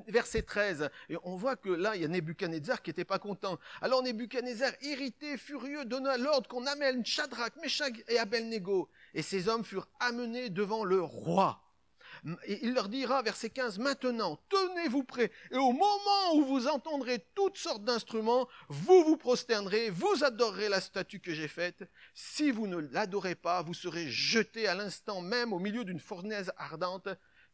Verset 13, et on voit que là, il y a Nebuchadnezzar qui n'était pas content. Alors Nebuchadnezzar, irrité, furieux, donna l'ordre qu'on amène Shadrach, Meshach et Abednego. Et ces hommes furent amenés devant le roi. Et il leur dira, verset 15, « Maintenant, tenez-vous prêts, et au moment où vous entendrez toutes sortes d'instruments, vous vous prosternerez, vous adorerez la statue que j'ai faite. Si vous ne l'adorez pas, vous serez jetés à l'instant même au milieu d'une fournaise ardente.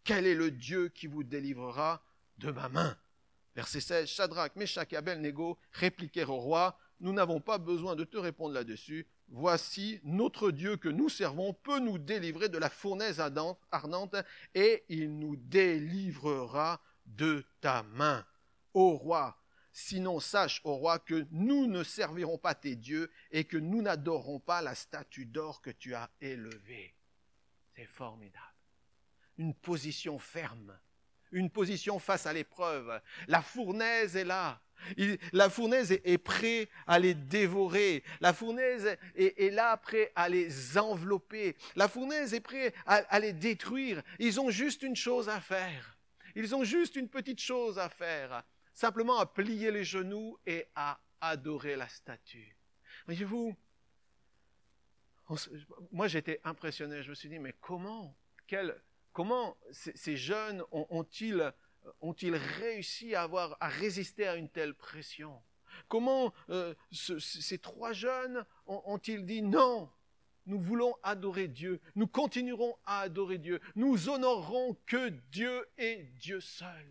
Quel est le Dieu qui vous délivrera de ma main ?» Verset 16, « Shadrach, Meshach et Abednego répliquèrent au roi, « Nous n'avons pas besoin de te répondre là-dessus. Voici, notre Dieu que nous servons peut nous délivrer de la fournaise ardente et il nous délivrera de ta main, ô roi. Sinon, sache, ô roi, que nous ne servirons pas tes dieux et que nous n'adorerons pas la statue d'or que tu as élevée. » C'est formidable. Une position ferme, une position face à l'épreuve. La fournaise est là. La fournaise est prête à les dévorer. La fournaise est là, prête à les envelopper. La fournaise est prête à les détruire. Ils ont juste une chose à faire. Ils ont juste une petite chose à faire. Simplement à plier les genoux et à adorer la statue. Voyez-vous, moi j'étais impressionné. Je me suis dit, mais comment ces jeunes ont-ils réussi à résister à une telle pression? Comment ces 3 jeunes ont-ils dit non, nous voulons adorer Dieu, nous continuerons à adorer Dieu, nous honorerons que Dieu et Dieu seul.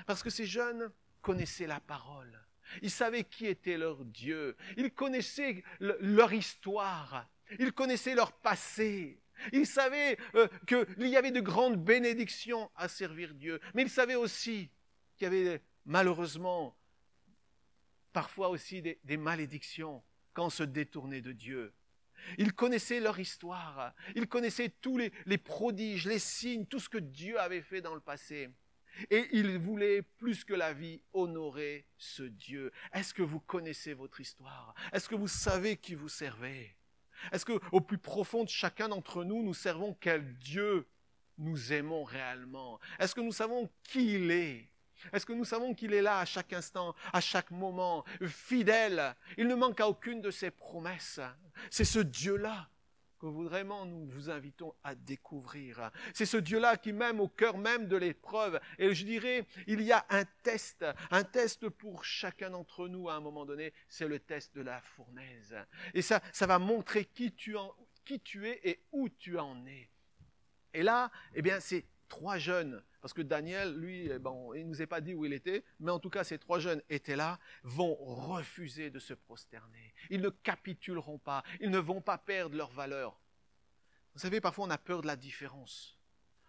Parce que ces jeunes connaissaient la parole, ils savaient qui était leur Dieu, ils connaissaient leur histoire, ils connaissaient leur passé. Ils savaient qu'il y avait de grandes bénédictions à servir Dieu, mais ils savaient aussi qu'il y avait malheureusement parfois aussi des malédictions quand on se détournait de Dieu. Ils connaissaient leur histoire, ils connaissaient tous les prodiges, les signes, tout ce que Dieu avait fait dans le passé. Et ils voulaient plus que la vie honorer ce Dieu. Est-ce que vous connaissez votre histoire? Est-ce que vous savez qui vous servez? Est-ce qu'au plus profond de chacun d'entre nous, nous servons quel Dieu nous aimons réellement? Est-ce que nous savons qui il est? Est-ce que nous savons qu'il est là à chaque instant, à chaque moment, fidèle? Il ne manque à aucune de ses promesses. C'est ce Dieu-là que vraiment nous vous invitons à découvrir. C'est ce Dieu-là qui m'aime au cœur même de l'épreuve. Et je dirais, il y a un test pour chacun d'entre nous à un moment donné, c'est le test de la fournaise. Et ça va montrer qui tu es et où tu en es. Et là, eh bien, c'est 3 jeunes, parce que Daniel, lui, bon, il ne nous a pas dit où il était, mais en tout cas, ces 3 jeunes étaient là, vont refuser de se prosterner. Ils ne capituleront pas, ils ne vont pas perdre leur valeur. Vous savez, parfois on a peur de la différence.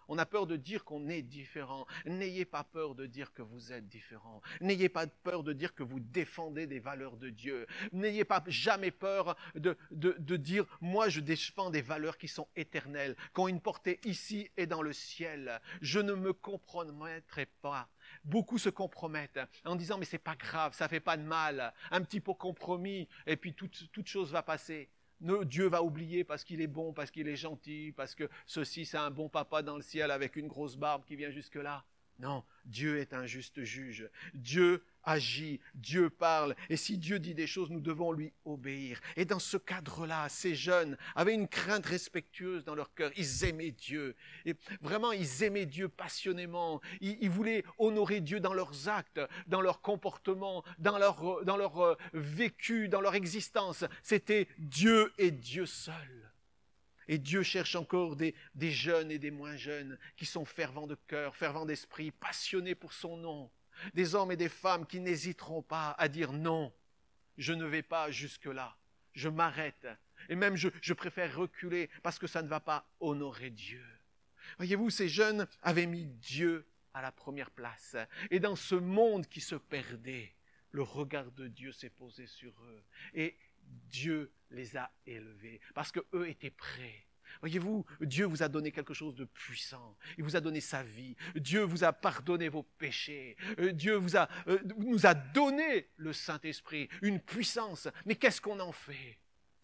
On a peur de dire qu'on est différent. N'ayez pas peur de dire que vous êtes différent. N'ayez pas peur de dire que vous défendez des valeurs de Dieu. N'ayez pas jamais peur de dire « moi je défends des valeurs qui sont éternelles, qui ont une portée ici et dans le ciel. Je ne me compromettrai pas. » Beaucoup se compromettent en disant « mais c'est pas grave, ça fait pas de mal. Un petit peu compromis et puis toute chose va passer. » Dieu va oublier parce qu'il est bon, parce qu'il est gentil, parce que ceci c'est un bon papa dans le ciel avec une grosse barbe qui vient jusque là. Non, Dieu est un juste juge. Dieu agit, Dieu parle. Et si Dieu dit des choses, nous devons lui obéir. Et dans ce cadre-là, ces jeunes avaient une crainte respectueuse dans leur cœur. Ils aimaient Dieu. Et vraiment, ils aimaient Dieu passionnément. Ils voulaient honorer Dieu dans leurs actes, dans leur comportement, dans leur vécu, dans leur existence. C'était Dieu et Dieu seul. Et Dieu cherche encore des jeunes et des moins jeunes qui sont fervents de cœur, fervents d'esprit, passionnés pour son nom. Des hommes et des femmes qui n'hésiteront pas à dire non, je ne vais pas jusque-là, je m'arrête. Et même je préfère reculer parce que ça ne va pas honorer Dieu. Voyez-vous, ces jeunes avaient mis Dieu à la première place. Et dans ce monde qui se perdait, le regard de Dieu s'est posé sur eux. Et Dieu les a élevés parce qu'eux étaient prêts. Voyez-vous, Dieu vous a donné quelque chose de puissant. Il vous a donné sa vie. Dieu vous a pardonné vos péchés. Dieu nous a donné le Saint-Esprit, une puissance. Mais qu'est-ce qu'on en fait ?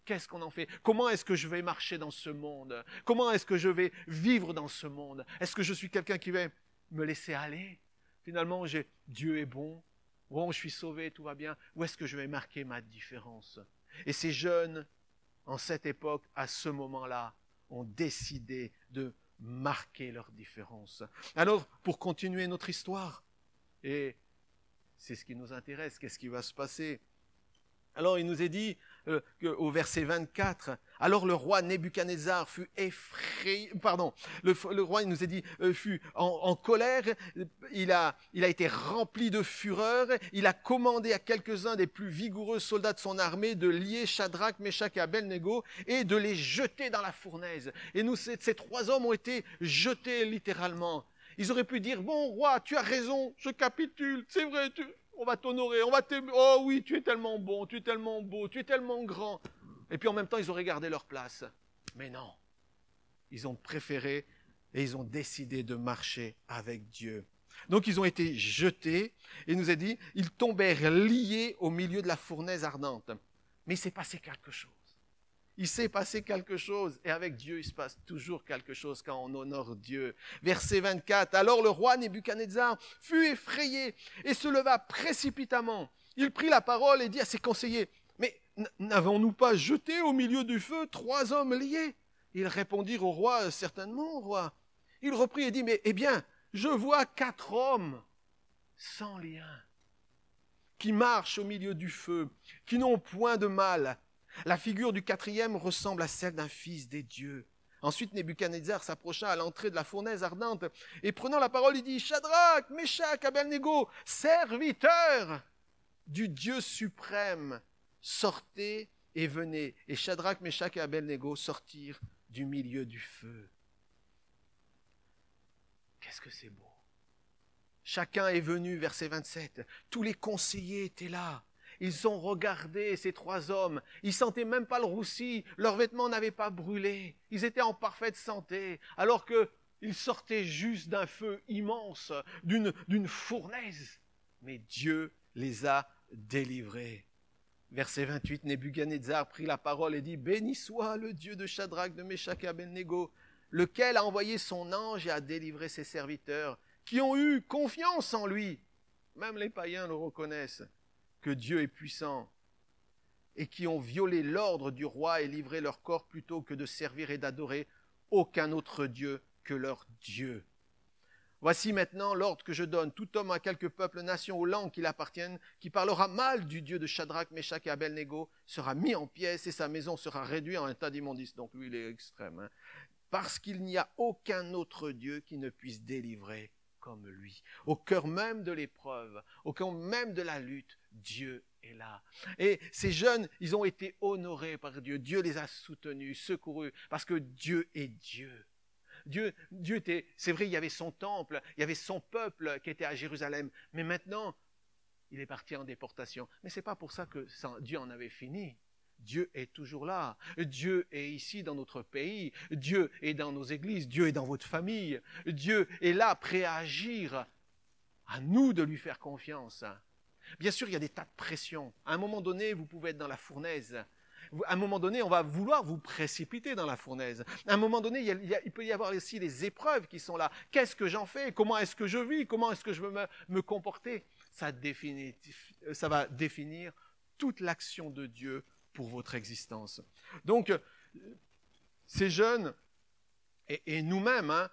Qu'est-ce qu'on en fait ? Comment est-ce que je vais marcher dans ce monde ? Comment est-ce que je vais vivre dans ce monde ? Est-ce que je suis quelqu'un qui va me laisser aller ? Finalement, Dieu est bon. Bon, je suis sauvé, tout va bien. Où est-ce que je vais marquer ma différence ? Et ces jeunes, en cette époque, à ce moment-là, ont décidé de marquer leur différence. Alors, pour continuer notre histoire, et c'est ce qui nous intéresse, qu'est-ce qui va se passer ? Alors, il nous est dit au verset 24, alors le roi Nebuchadnezzar fut effrayé, le roi, il nous est dit, fut en colère, il a été rempli de fureur, il a commandé à quelques-uns des plus vigoureux soldats de son armée de lier Shadrach, Meshach et Abednego et de les jeter dans la fournaise. Et ces trois hommes ont été jetés littéralement. Ils auraient pu dire, bon roi, tu as raison, je capitule, c'est vrai, on va t'honorer, on va t'aimer. Oh oui, tu es tellement bon, tu es tellement beau, tu es tellement grand. Et puis en même temps, ils auraient gardé leur place. Mais non, ils ont préféré et ils ont décidé de marcher avec Dieu. Donc ils ont été jetés, et il nous a dit, ils tombèrent liés au milieu de la fournaise ardente. Mais il s'est passé quelque chose. Il s'est passé quelque chose, et avec Dieu, il se passe toujours quelque chose quand on honore Dieu. Verset 24, alors le roi Nebuchadnezzar fut effrayé et se leva précipitamment. Il prit la parole et dit à ses conseillers, mais n'avons-nous pas jeté au milieu du feu 3 hommes liés ? Ils répondirent au roi, certainement, roi. Il reprit et dit, mais eh bien, je vois 4 hommes sans lien, qui marchent au milieu du feu, qui n'ont point de mal. La figure du 4e ressemble à celle d'un fils des dieux. Ensuite, Nebuchadnezzar s'approcha à l'entrée de la fournaise ardente et prenant la parole, il dit, Shadrach, Meshach, Abednego, serviteurs du Dieu suprême, sortez et venez. Et Shadrach, Meshach et Abednego sortirent du milieu du feu. Qu'est-ce que c'est beau! Chacun est venu, verset 27. Tous les conseillers étaient là. Ils ont regardé ces 3 hommes. Ils sentaient même pas le roussi. Leurs vêtements n'avaient pas brûlé. Ils étaient en parfaite santé. Alors qu'ils sortaient juste d'un feu immense, d'une fournaise. Mais Dieu les a délivrés. Verset 28, Nebuchadnezzar prit la parole et dit, béni soit le Dieu de Shadrach, de Meshach et Abednego, lequel a envoyé son ange et a délivré ses serviteurs, qui ont eu confiance en lui. Même les païens le reconnaissent. Que Dieu est puissant, et qui ont violé l'ordre du roi et livré leur corps plutôt que de servir et d'adorer aucun autre Dieu que leur Dieu. Voici maintenant l'ordre que je donne. Tout homme à quelque peuple, nation ou langue qu'il appartienne, qui parlera mal du Dieu de Shadrach, Meshach et Abednego, sera mis en pièces et sa maison sera réduite en un tas d'immondices. Donc lui, il est extrême. Parce qu'il n'y a aucun autre Dieu qui ne puisse délivrer comme lui. Au cœur même de l'épreuve, au cœur même de la lutte, Dieu est là. Et ces jeunes, ils ont été honorés par Dieu. Dieu les a soutenus, secourus, parce que Dieu est Dieu. Dieu était, c'est vrai, il y avait son temple, il y avait son peuple qui était à Jérusalem, mais maintenant, il est parti en déportation. Mais ce n'est pas pour ça que Dieu en avait fini. Dieu est toujours là. Dieu est ici dans notre pays. Dieu est dans nos églises. Dieu est dans votre famille. Dieu est là, prêt à agir. À nous de lui faire confiance. Bien sûr, il y a des tas de pressions. À un moment donné, vous pouvez être dans la fournaise. À un moment donné, on va vouloir vous précipiter dans la fournaise. À un moment donné, il peut y avoir aussi les épreuves qui sont là. Qu'est-ce que j'en fais? Comment est-ce que je vis? Comment est-ce que je veux me comporter? Ça va définir toute l'action de Dieu pour votre existence. Donc, ces jeunes et nous-mêmes,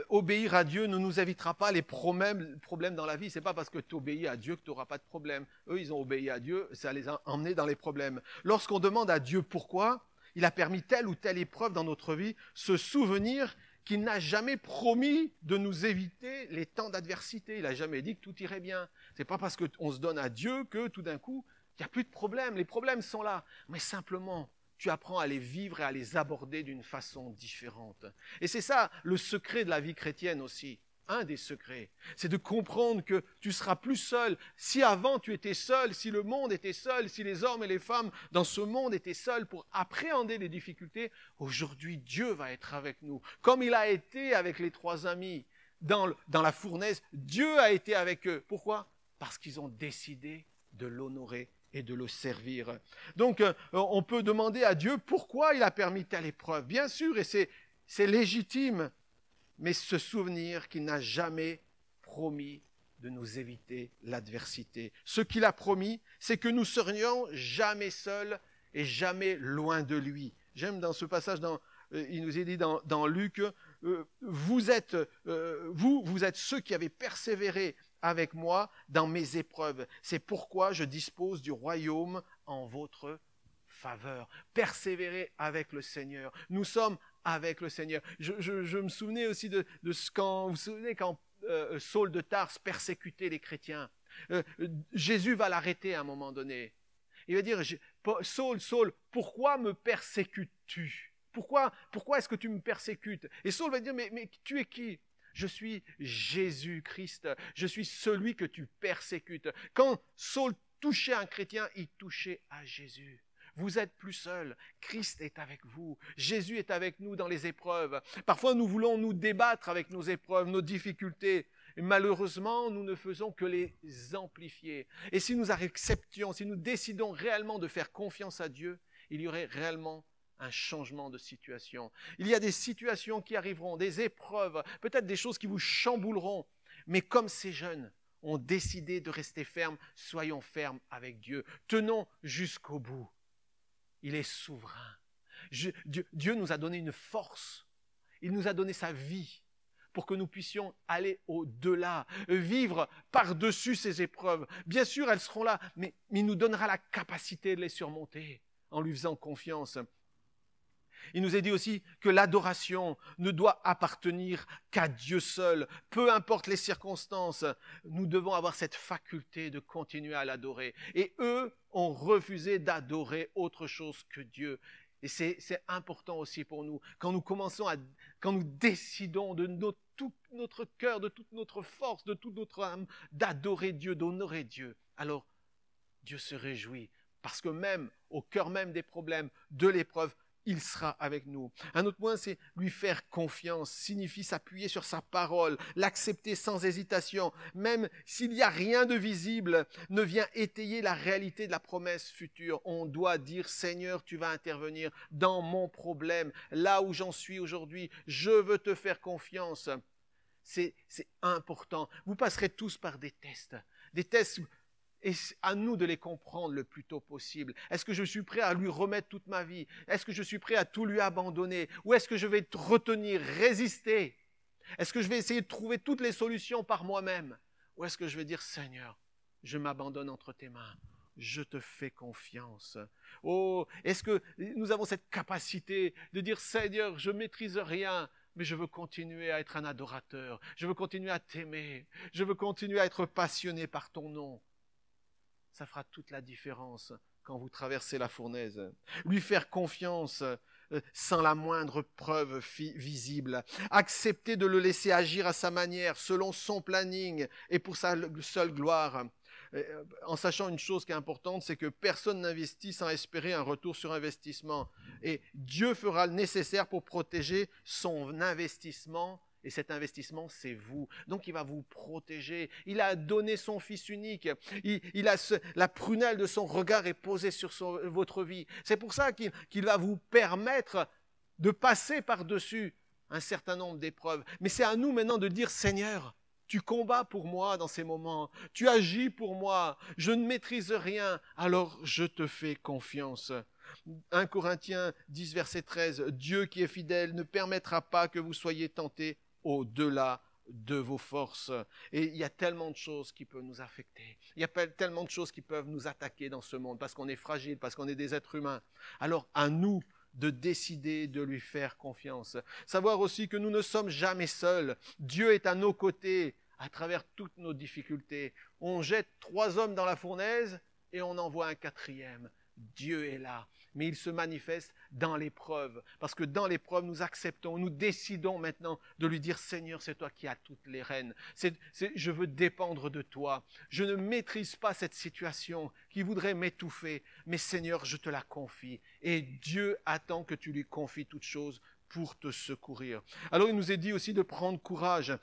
obéir à Dieu ne nous évitera pas les problèmes dans la vie. Ce n'est pas parce que tu obéis à Dieu que tu n'auras pas de problème. Eux, ils ont obéi à Dieu, ça les a emmenés dans les problèmes. Lorsqu'on demande à Dieu pourquoi il a permis telle ou telle épreuve dans notre vie, se souvenir qu'il n'a jamais promis de nous éviter les temps d'adversité. Il n'a jamais dit que tout irait bien. Ce n'est pas parce qu'on se donne à Dieu que tout d'un coup, il n'y a plus de problème. Les problèmes sont là. Mais simplement, tu apprends à les vivre et à les aborder d'une façon différente. Et c'est ça le secret de la vie chrétienne aussi. Un des secrets, c'est de comprendre que tu seras plus seul. Si avant tu étais seul, si le monde était seul, si les hommes et les femmes dans ce monde étaient seuls pour appréhender les difficultés, aujourd'hui Dieu va être avec nous. Comme il a été avec les 3 amis dans la fournaise, Dieu a été avec eux. Pourquoi? Parce qu'ils ont décidé de l'honorer et de le servir. Donc, on peut demander à Dieu pourquoi il a permis telle épreuve. Bien sûr, et c'est légitime, mais se souvenir qu'il n'a jamais promis de nous éviter l'adversité. Ce qu'il a promis, c'est que nous serions jamais seuls et jamais loin de lui. J'aime dans ce passage, il nous est dit dans Luc, vous êtes ceux qui avez persévéré avec moi dans mes épreuves. C'est pourquoi je dispose du royaume en votre faveur. Persévérer avec le Seigneur. Nous sommes avec le Seigneur. Je me souvenais aussi de ce quand, vous vous souvenez quand Saul de Tarse persécutait les chrétiens. Jésus va l'arrêter à un moment donné. Il va dire, Saul, pourquoi me persécutes-tu? Pourquoi est-ce que tu me persécutes? Et Saul va dire, mais tu es qui? Je suis Jésus-Christ, je suis celui que tu persécutes. Quand Saul touchait un chrétien, il touchait à Jésus. Vous êtes plus seul, Christ est avec vous, Jésus est avec nous dans les épreuves. Parfois nous voulons nous débattre avec nos épreuves, nos difficultés. Et malheureusement, nous ne faisons que les amplifier. Et si nous acceptions, si nous décidons réellement de faire confiance à Dieu, il y aurait réellement un changement de situation. Il y a des situations qui arriveront, des épreuves, peut-être des choses qui vous chambouleront. Mais comme ces jeunes ont décidé de rester fermes, soyons fermes avec Dieu. Tenons jusqu'au bout. Il est souverain. Dieu nous a donné une force. Il nous a donné sa vie pour que nous puissions aller au-delà, vivre par-dessus ces épreuves. Bien sûr, elles seront là, mais il nous donnera la capacité de les surmonter en lui faisant confiance. Il nous est dit aussi que l'adoration ne doit appartenir qu'à Dieu seul. Peu importe les circonstances, nous devons avoir cette faculté de continuer à l'adorer. Et eux ont refusé d'adorer autre chose que Dieu. Et c'est important aussi pour nous. Quand nous décidons de tout notre cœur, de toute notre force, de toute notre âme, d'adorer Dieu, d'honorer Dieu, alors Dieu se réjouit. Parce que même au cœur même des problèmes, de l'épreuve, il sera avec nous. Un autre point, c'est lui faire confiance, signifie s'appuyer sur sa parole, l'accepter sans hésitation, même s'il n'y a rien de visible, ne vient étayer la réalité de la promesse future. On doit dire, Seigneur, tu vas intervenir dans mon problème, là où j'en suis aujourd'hui, je veux te faire confiance. C'est important. Vous passerez tous par des tests et à nous de les comprendre le plus tôt possible. Est-ce que je suis prêt à lui remettre toute ma vie? Est-ce que je suis prêt à tout lui abandonner? Ou est-ce que je vais retenir, résister? Est-ce que je vais essayer de trouver toutes les solutions par moi-même? Ou est-ce que je vais dire, Seigneur, je m'abandonne entre tes mains, je te fais confiance. Oh, est-ce que nous avons cette capacité de dire, Seigneur, je ne maîtrise rien, mais je veux continuer à être un adorateur, je veux continuer à t'aimer, je veux continuer à être passionné par ton nom. Ça fera toute la différence quand vous traversez la fournaise. Lui faire confiance sans la moindre preuve visible. Accepter de le laisser agir à sa manière, selon son planning et pour sa seule gloire. En sachant une chose qui est importante, c'est que personne n'investit sans espérer un retour sur investissement. Et Dieu fera le nécessaire pour protéger son investissement. Et cet investissement, c'est vous. Donc, il va vous protéger. Il a donné son Fils unique. La prunelle de son regard est posée sur votre vie. C'est pour ça qu'il va vous permettre de passer par-dessus un certain nombre d'épreuves. Mais c'est à nous maintenant de dire, Seigneur, tu combats pour moi dans ces moments. Tu agis pour moi. Je ne maîtrise rien. Alors, je te fais confiance. 1 Corinthiens 10, verset 13. Dieu qui est fidèle ne permettra pas que vous soyez tentés au-delà de vos forces. Et il y a tellement de choses qui peuvent nous affecter. Il y a tellement de choses qui peuvent nous attaquer dans ce monde parce qu'on est fragile, parce qu'on est des êtres humains. Alors, à nous de décider de lui faire confiance. Savoir aussi que nous ne sommes jamais seuls. Dieu est à nos côtés à travers toutes nos difficultés. On jette 3 hommes dans la fournaise et on envoie un 4e. Dieu est là, mais il se manifeste dans l'épreuve. Parce que dans l'épreuve, nous acceptons, nous décidons maintenant de lui dire, Seigneur, c'est toi qui as toutes les rênes. Je veux dépendre de toi. Je ne maîtrise pas cette situation qui voudrait m'étouffer, mais Seigneur, je te la confie. Et Dieu attend que tu lui confies toutes choses pour te secourir. Alors il nous est dit aussi de prendre courage.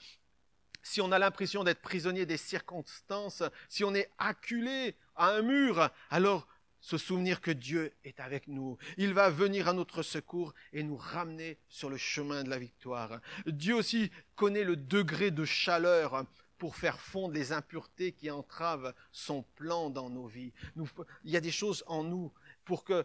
Si on a l'impression d'être prisonnier des circonstances, si on est acculé à un mur, alors se souvenir que Dieu est avec nous. Il va venir à notre secours et nous ramener sur le chemin de la victoire. Dieu aussi connaît le degré de chaleur pour faire fondre les impuretés qui entravent son plan dans nos vies. Il y a des choses en nous pour que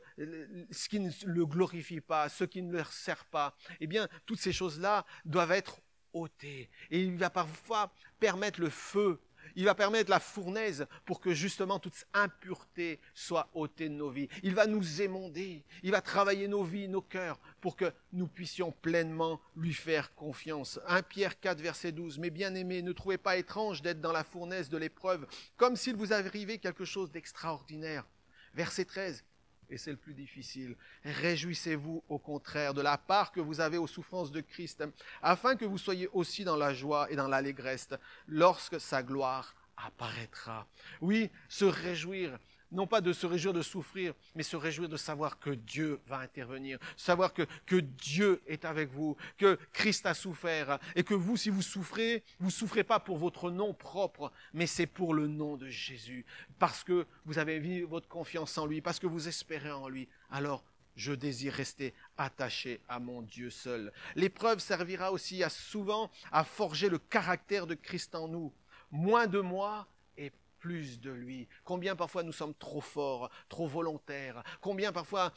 ce qui ne le glorifie pas, ce qui ne le sert pas, eh bien, toutes ces choses-là doivent être ôtées. Et il va parfois permettre le feu, il va permettre la fournaise pour que justement toute impureté soit ôtée de nos vies. Il va nous émonder, il va travailler nos vies, nos cœurs, pour que nous puissions pleinement lui faire confiance. 1 Pierre 4, verset 12. « Mes bien-aimés, ne trouvez pas étrange d'être dans la fournaise de l'épreuve, comme s'il vous arrivait quelque chose d'extraordinaire. » Verset 13. Et c'est le plus difficile. Réjouissez-vous au contraire de la part que vous avez aux souffrances de Christ, afin que vous soyez aussi dans la joie et dans l'allégresse lorsque sa gloire apparaîtra. Oui, se réjouir, non pas de se réjouir de souffrir, mais se réjouir de savoir que Dieu va intervenir, savoir que Dieu est avec vous, que Christ a souffert, et que vous, si vous souffrez pas pour votre nom propre, mais c'est pour le nom de Jésus, parce que vous avez mis votre confiance en lui, parce que vous espérez en lui. Alors, je désire rester attaché à mon Dieu seul. L'épreuve servira aussi souvent à forger le caractère de Christ en nous. Moins de moi et plus de lui. Combien parfois nous sommes trop forts, trop volontaires. Combien parfois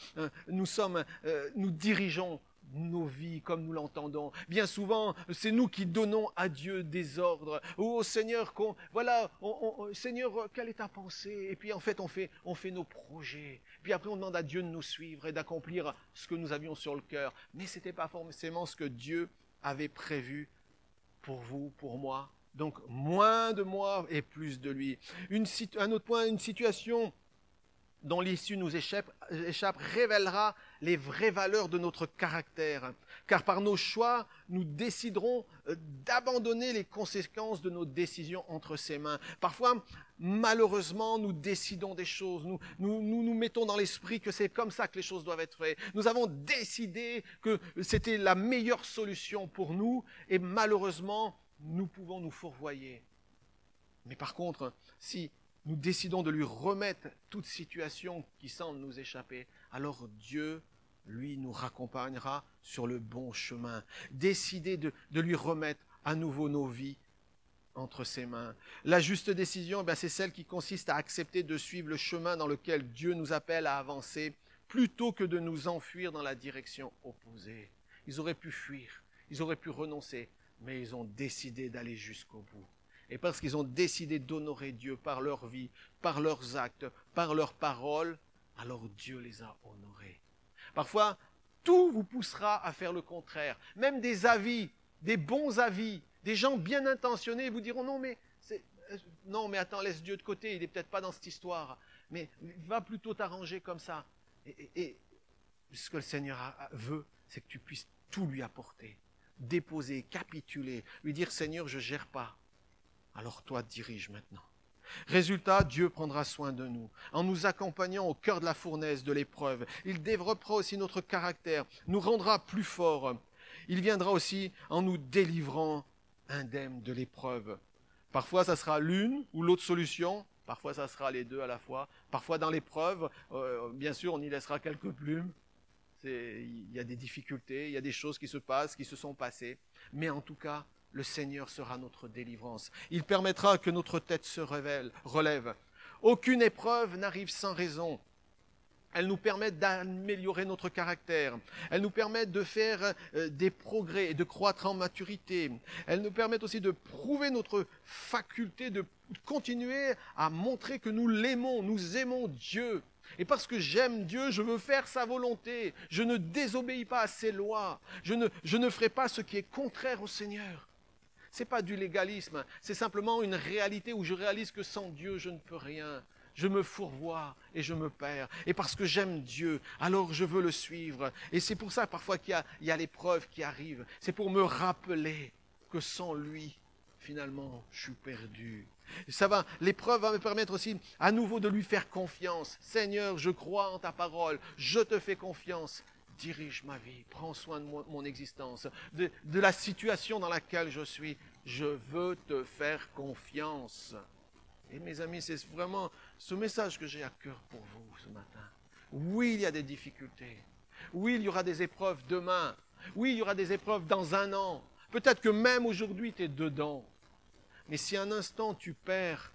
nous dirigeons nos vies comme nous l'entendons. Bien souvent, c'est nous qui donnons à Dieu des ordres. Oh Seigneur, Seigneur, quelle est ta pensée? Et puis en fait, on fait nos projets. Puis après, on demande à Dieu de nous suivre et d'accomplir ce que nous avions sur le cœur. Mais ce n'était pas forcément ce que Dieu avait prévu pour vous, pour moi. Donc, moins de moi et plus de lui. Un autre point, une situation dont l'issue nous échappe révélera les vraies valeurs de notre caractère. Car par nos choix, nous déciderons d'abandonner les conséquences de nos décisions entre ses mains. Parfois, malheureusement, nous décidons des choses. Nous mettons dans l'esprit que c'est comme ça que les choses doivent être faites. Nous avons décidé que c'était la meilleure solution pour nous et malheureusement, nous pouvons nous fourvoyer. Mais par contre, si nous décidons de lui remettre toute situation qui semble nous échapper, alors Dieu, lui, nous raccompagnera sur le bon chemin. Décidez de lui remettre à nouveau nos vies entre ses mains. La juste décision, c'est celle qui consiste à accepter de suivre le chemin dans lequel Dieu nous appelle à avancer, plutôt que de nous enfuir dans la direction opposée. Ils auraient pu fuir, ils auraient pu renoncer, mais ils ont décidé d'aller jusqu'au bout. Et parce qu'ils ont décidé d'honorer Dieu par leur vie, par leurs actes, par leurs paroles, alors Dieu les a honorés. Parfois, tout vous poussera à faire le contraire. Même des avis, des bons avis, des gens bien intentionnés vous diront non mais attends, laisse Dieu de côté, il n'est peut-être pas dans cette histoire. Mais va plutôt t'arranger comme ça. Et ce que le Seigneur veut, c'est que tu puisses tout lui apporter, déposer, capituler, lui dire, Seigneur, je ne gère pas. Alors toi, dirige maintenant. Résultat, Dieu prendra soin de nous, en nous accompagnant au cœur de la fournaise de l'épreuve. Il développera aussi notre caractère, nous rendra plus forts. Il viendra aussi en nous délivrant indemnes de l'épreuve. Parfois, ça sera l'une ou l'autre solution. Parfois, ça sera les deux à la fois. Parfois, dans l'épreuve, bien sûr, on y laissera quelques plumes. Il y a des difficultés, il y a des choses qui se passent, qui se sont passées. Mais en tout cas, le Seigneur sera notre délivrance. Il permettra que notre tête se relève. Aucune épreuve n'arrive sans raison. Elles nous permettent d'améliorer notre caractère. Elles nous permettent de faire des progrès et de croître en maturité. Elles nous permettent aussi de prouver notre faculté de continuer à montrer que nous l'aimons, nous aimons Dieu. Et parce que j'aime Dieu, je veux faire sa volonté. Je ne désobéis pas à ses lois. Je ne ferai pas ce qui est contraire au Seigneur. Ce n'est pas du légalisme, c'est simplement une réalité où je réalise que sans Dieu, je ne peux rien. Je me fourvoie et je me perds. Et parce que j'aime Dieu, alors je veux le suivre. Et c'est pour ça parfois qu'il y a l'épreuve qui arrive. C'est pour me rappeler que sans lui, finalement, je suis perdu. L'épreuve va me permettre aussi à nouveau de lui faire confiance. Seigneur, je crois en ta parole, je te fais confiance. Dirige ma vie, prends soin de mon existence, de la situation dans laquelle je suis. Je veux te faire confiance. Et mes amis, c'est vraiment ce message que j'ai à cœur pour vous ce matin. Oui, il y a des difficultés. Oui, il y aura des épreuves demain. Oui, il y aura des épreuves dans un an. Peut-être que même aujourd'hui, tu es dedans. Mais si un instant tu perds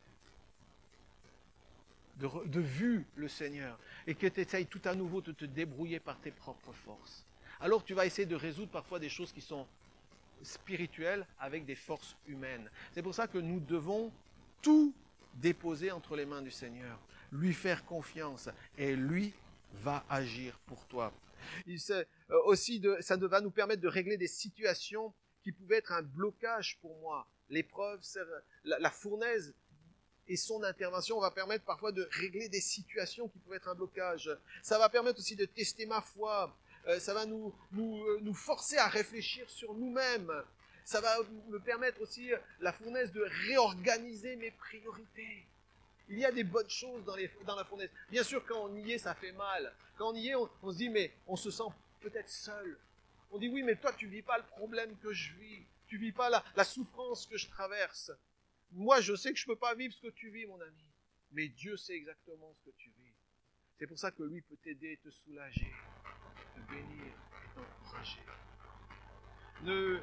de vue le Seigneur et que tu essayes tout à nouveau de te débrouiller par tes propres forces, alors tu vas essayer de résoudre parfois des choses qui sont spirituelles avec des forces humaines. C'est pour ça que nous devons tout déposer entre les mains du Seigneur, lui faire confiance et lui va agir pour toi. Ça va nous permettre de régler des situations qui pouvaient être un blocage pour moi. L'épreuve, la fournaise et son intervention va permettre parfois de régler des situations qui pouvaient être un blocage. Ça va permettre aussi de tester ma foi. Ça va nous forcer à réfléchir sur nous-mêmes. Ça va me permettre aussi, la fournaise, de réorganiser mes priorités. Il y a des bonnes choses dans la fournaise. Bien sûr, quand on y est, ça fait mal. Quand on y est, on se dit, mais on se sent peut-être seul. On dit, oui, mais toi, tu ne vis pas le problème que je vis. Tu ne vis pas la souffrance que je traverse. Moi, je sais que je ne peux pas vivre ce que tu vis, mon ami. Mais Dieu sait exactement ce que tu vis. C'est pour ça que lui peut t'aider, te soulager, te bénir et t'encourager. Je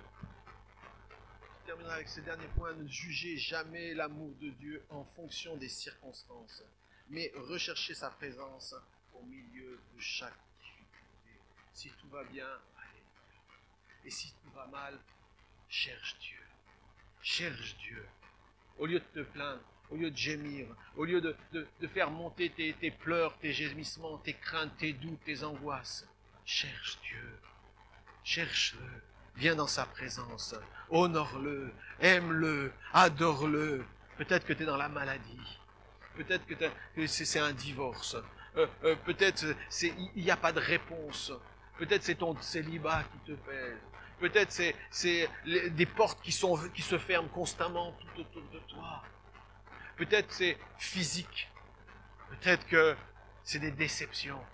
terminerai avec ce dernier point. Ne jugez jamais l'amour de Dieu en fonction des circonstances, mais recherchez sa présence au milieu de chaque difficulté. Si tout va bien, allez. Et si tout va mal, cherche Dieu. Cherche Dieu. Au lieu de te plaindre, au lieu de gémir, au lieu de faire monter tes pleurs, tes gémissements, tes craintes, tes doutes, tes angoisses, cherche Dieu. Cherche-le. Viens dans sa présence. Honore-le. Aime-le. Adore-le. Peut-être que tu es dans la maladie. Peut-être que c'est un divorce. Peut-être il n'y a pas de réponse. Peut-être c'est ton célibat qui te pèse. Peut-être c'est des portes qui se ferment constamment tout autour de toi. Peut-être c'est physique. Peut-être que c'est des déceptions.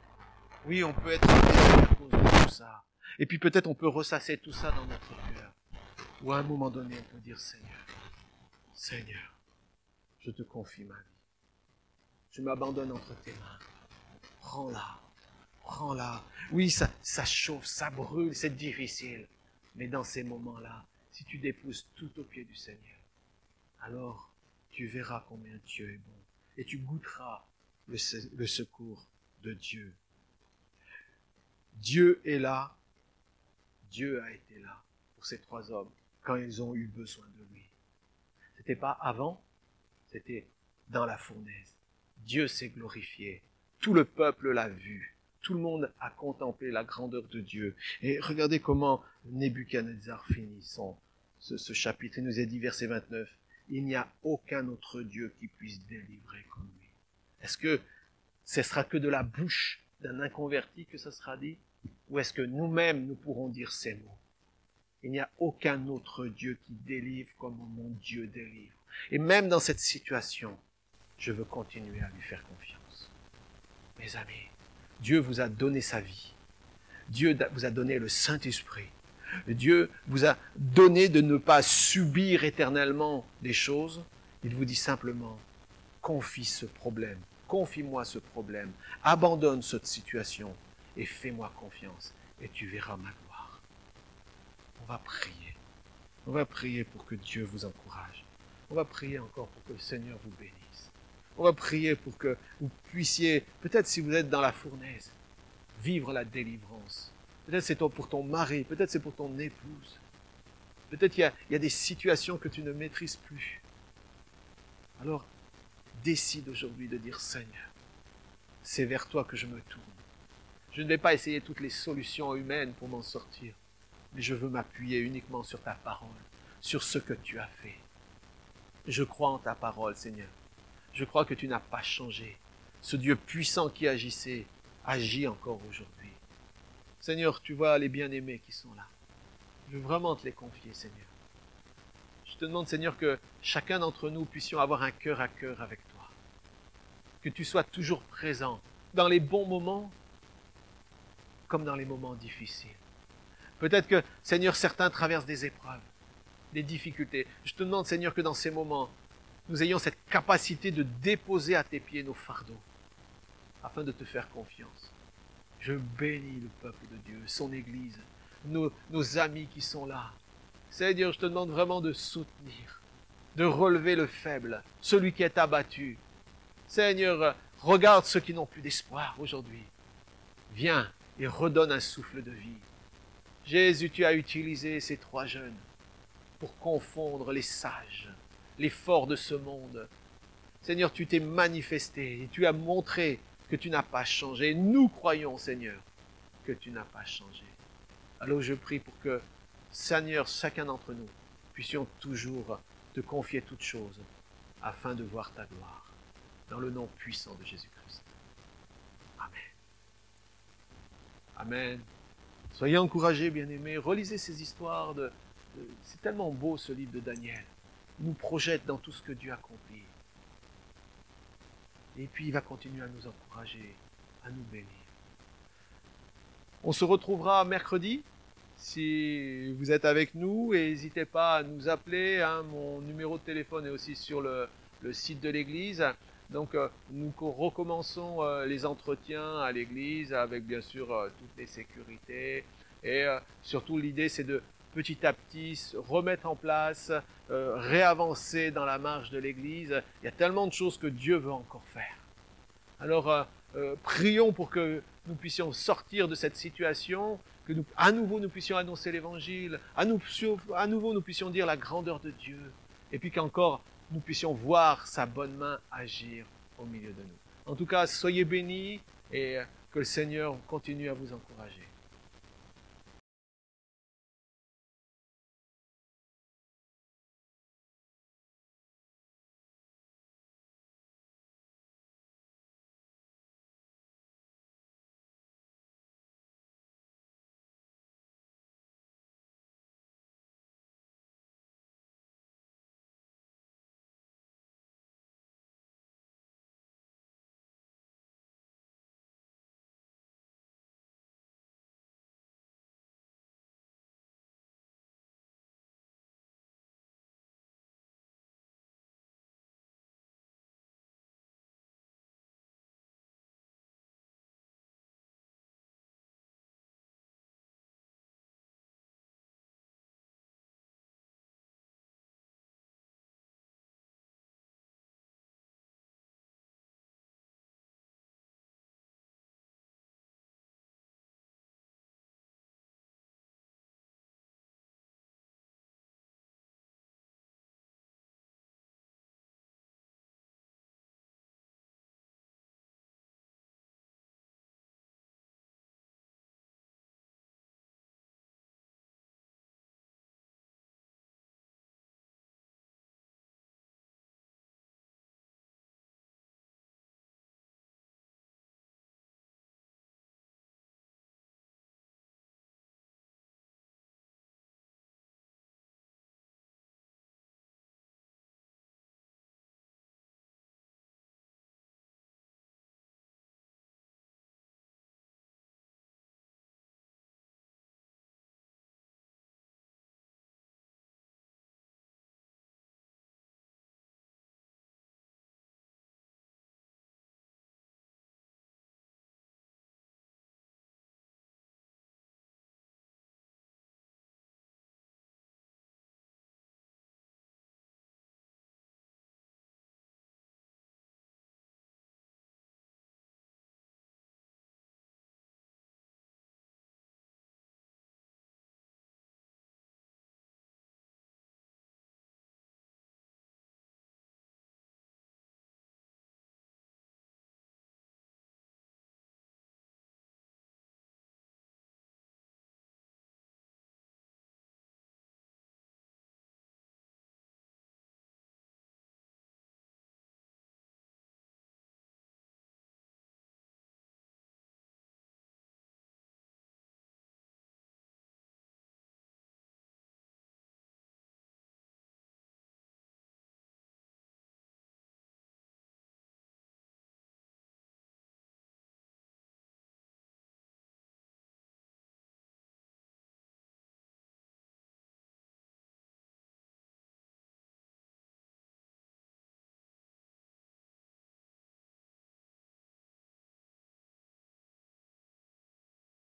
Oui, on peut être déçu à cause de tout ça. Et puis peut-être on peut ressasser tout ça dans notre cœur. Ou à un moment donné, on peut dire, Seigneur, je te confie ma vie. Je m'abandonne entre tes mains. Prends-la. Oui, ça chauffe, ça brûle, c'est difficile. Mais dans ces moments-là, si tu déposes tout au pied du Seigneur, alors tu verras combien Dieu est bon. Et tu goûteras le secours de Dieu. Dieu est là. Dieu a été là pour ces trois hommes quand ils ont eu besoin de lui. C'était pas avant, c'était dans la fournaise. Dieu s'est glorifié. Tout le peuple l'a vu. Tout le monde a contemplé la grandeur de Dieu. Et regardez comment Nebuchadnezzar finit ce chapitre. Il nous a dit, verset 29, « Il n'y a aucun autre Dieu qui puisse délivrer comme lui. » Est-ce que ce sera que de la bouche d'un inconverti que ça sera dit? Ou est-ce que nous-mêmes, nous pourrons dire ces mots? Il n'y a aucun autre Dieu qui délivre comme mon Dieu délivre. Et même dans cette situation, je veux continuer à lui faire confiance. Mes amis, Dieu vous a donné sa vie. Dieu vous a donné le Saint-Esprit. Dieu vous a donné de ne pas subir éternellement des choses. Il vous dit simplement, confie ce problème, confie-moi ce problème, abandonne cette situation et fais-moi confiance et tu verras ma gloire. On va prier. On va prier pour que Dieu vous encourage. On va prier encore pour que le Seigneur vous bénisse. On va prier pour que vous puissiez, peut-être si vous êtes dans la fournaise, vivre la délivrance. Peut-être c'est pour ton mari, peut-être c'est pour ton épouse. Peut-être il y a des situations que tu ne maîtrises plus. Alors, décide aujourd'hui de dire, Seigneur, c'est vers toi que je me tourne. Je ne vais pas essayer toutes les solutions humaines pour m'en sortir, mais je veux m'appuyer uniquement sur ta parole, sur ce que tu as fait. Je crois en ta parole, Seigneur. Je crois que tu n'as pas changé. Ce Dieu puissant qui agissait, agit encore aujourd'hui. Seigneur, tu vois les bien-aimés qui sont là. Je veux vraiment te les confier, Seigneur. Je te demande, Seigneur, que chacun d'entre nous puissions avoir un cœur à cœur avec toi. Que tu sois toujours présent dans les bons moments comme dans les moments difficiles. Peut-être que, Seigneur, certains traversent des épreuves, des difficultés. Je te demande, Seigneur, que dans ces moments, nous ayons cette capacité de déposer à tes pieds nos fardeaux, afin de te faire confiance. Je bénis le peuple de Dieu, son Église, nos amis qui sont là. Seigneur, je te demande vraiment de soutenir, de relever le faible, celui qui est abattu. Seigneur, regarde ceux qui n'ont plus d'espoir aujourd'hui. Viens et redonne un souffle de vie. Jésus, tu as utilisé ces 3 jeunes pour confondre les sages, les forts de ce monde. Seigneur, tu t'es manifesté et tu as montré que tu n'as pas changé. Nous croyons, Seigneur, que tu n'as pas changé. Alors je prie pour que, Seigneur, chacun d'entre nous, puissions toujours te confier toutes choses afin de voir ta gloire. Dans le nom puissant de Jésus-Christ. Amen. Amen. Soyez encouragés, bien-aimés. Relisez ces histoires. C'est tellement beau, ce livre de Daniel. Il nous projette dans tout ce que Dieu accomplit. Et puis, il va continuer à nous encourager, à nous bénir. On se retrouvera mercredi. Si vous êtes avec nous, n'hésitez pas à nous appeler. Mon numéro de téléphone est aussi sur le site de l'église. Donc, nous recommençons les entretiens à l'église avec, bien sûr, toutes les sécurités. Et surtout, l'idée, c'est de petit à petit remettre en place, réavancer dans la marche de l'église. Il y a tellement de choses que Dieu veut encore faire. Alors, prions pour que nous puissions sortir de cette situation, que à nouveau nous puissions annoncer l'évangile, à nouveau nous puissions dire la grandeur de Dieu, et puis qu'encore nous puissions voir sa bonne main agir au milieu de nous. En tout cas, soyez bénis et que le Seigneur continue à vous encourager.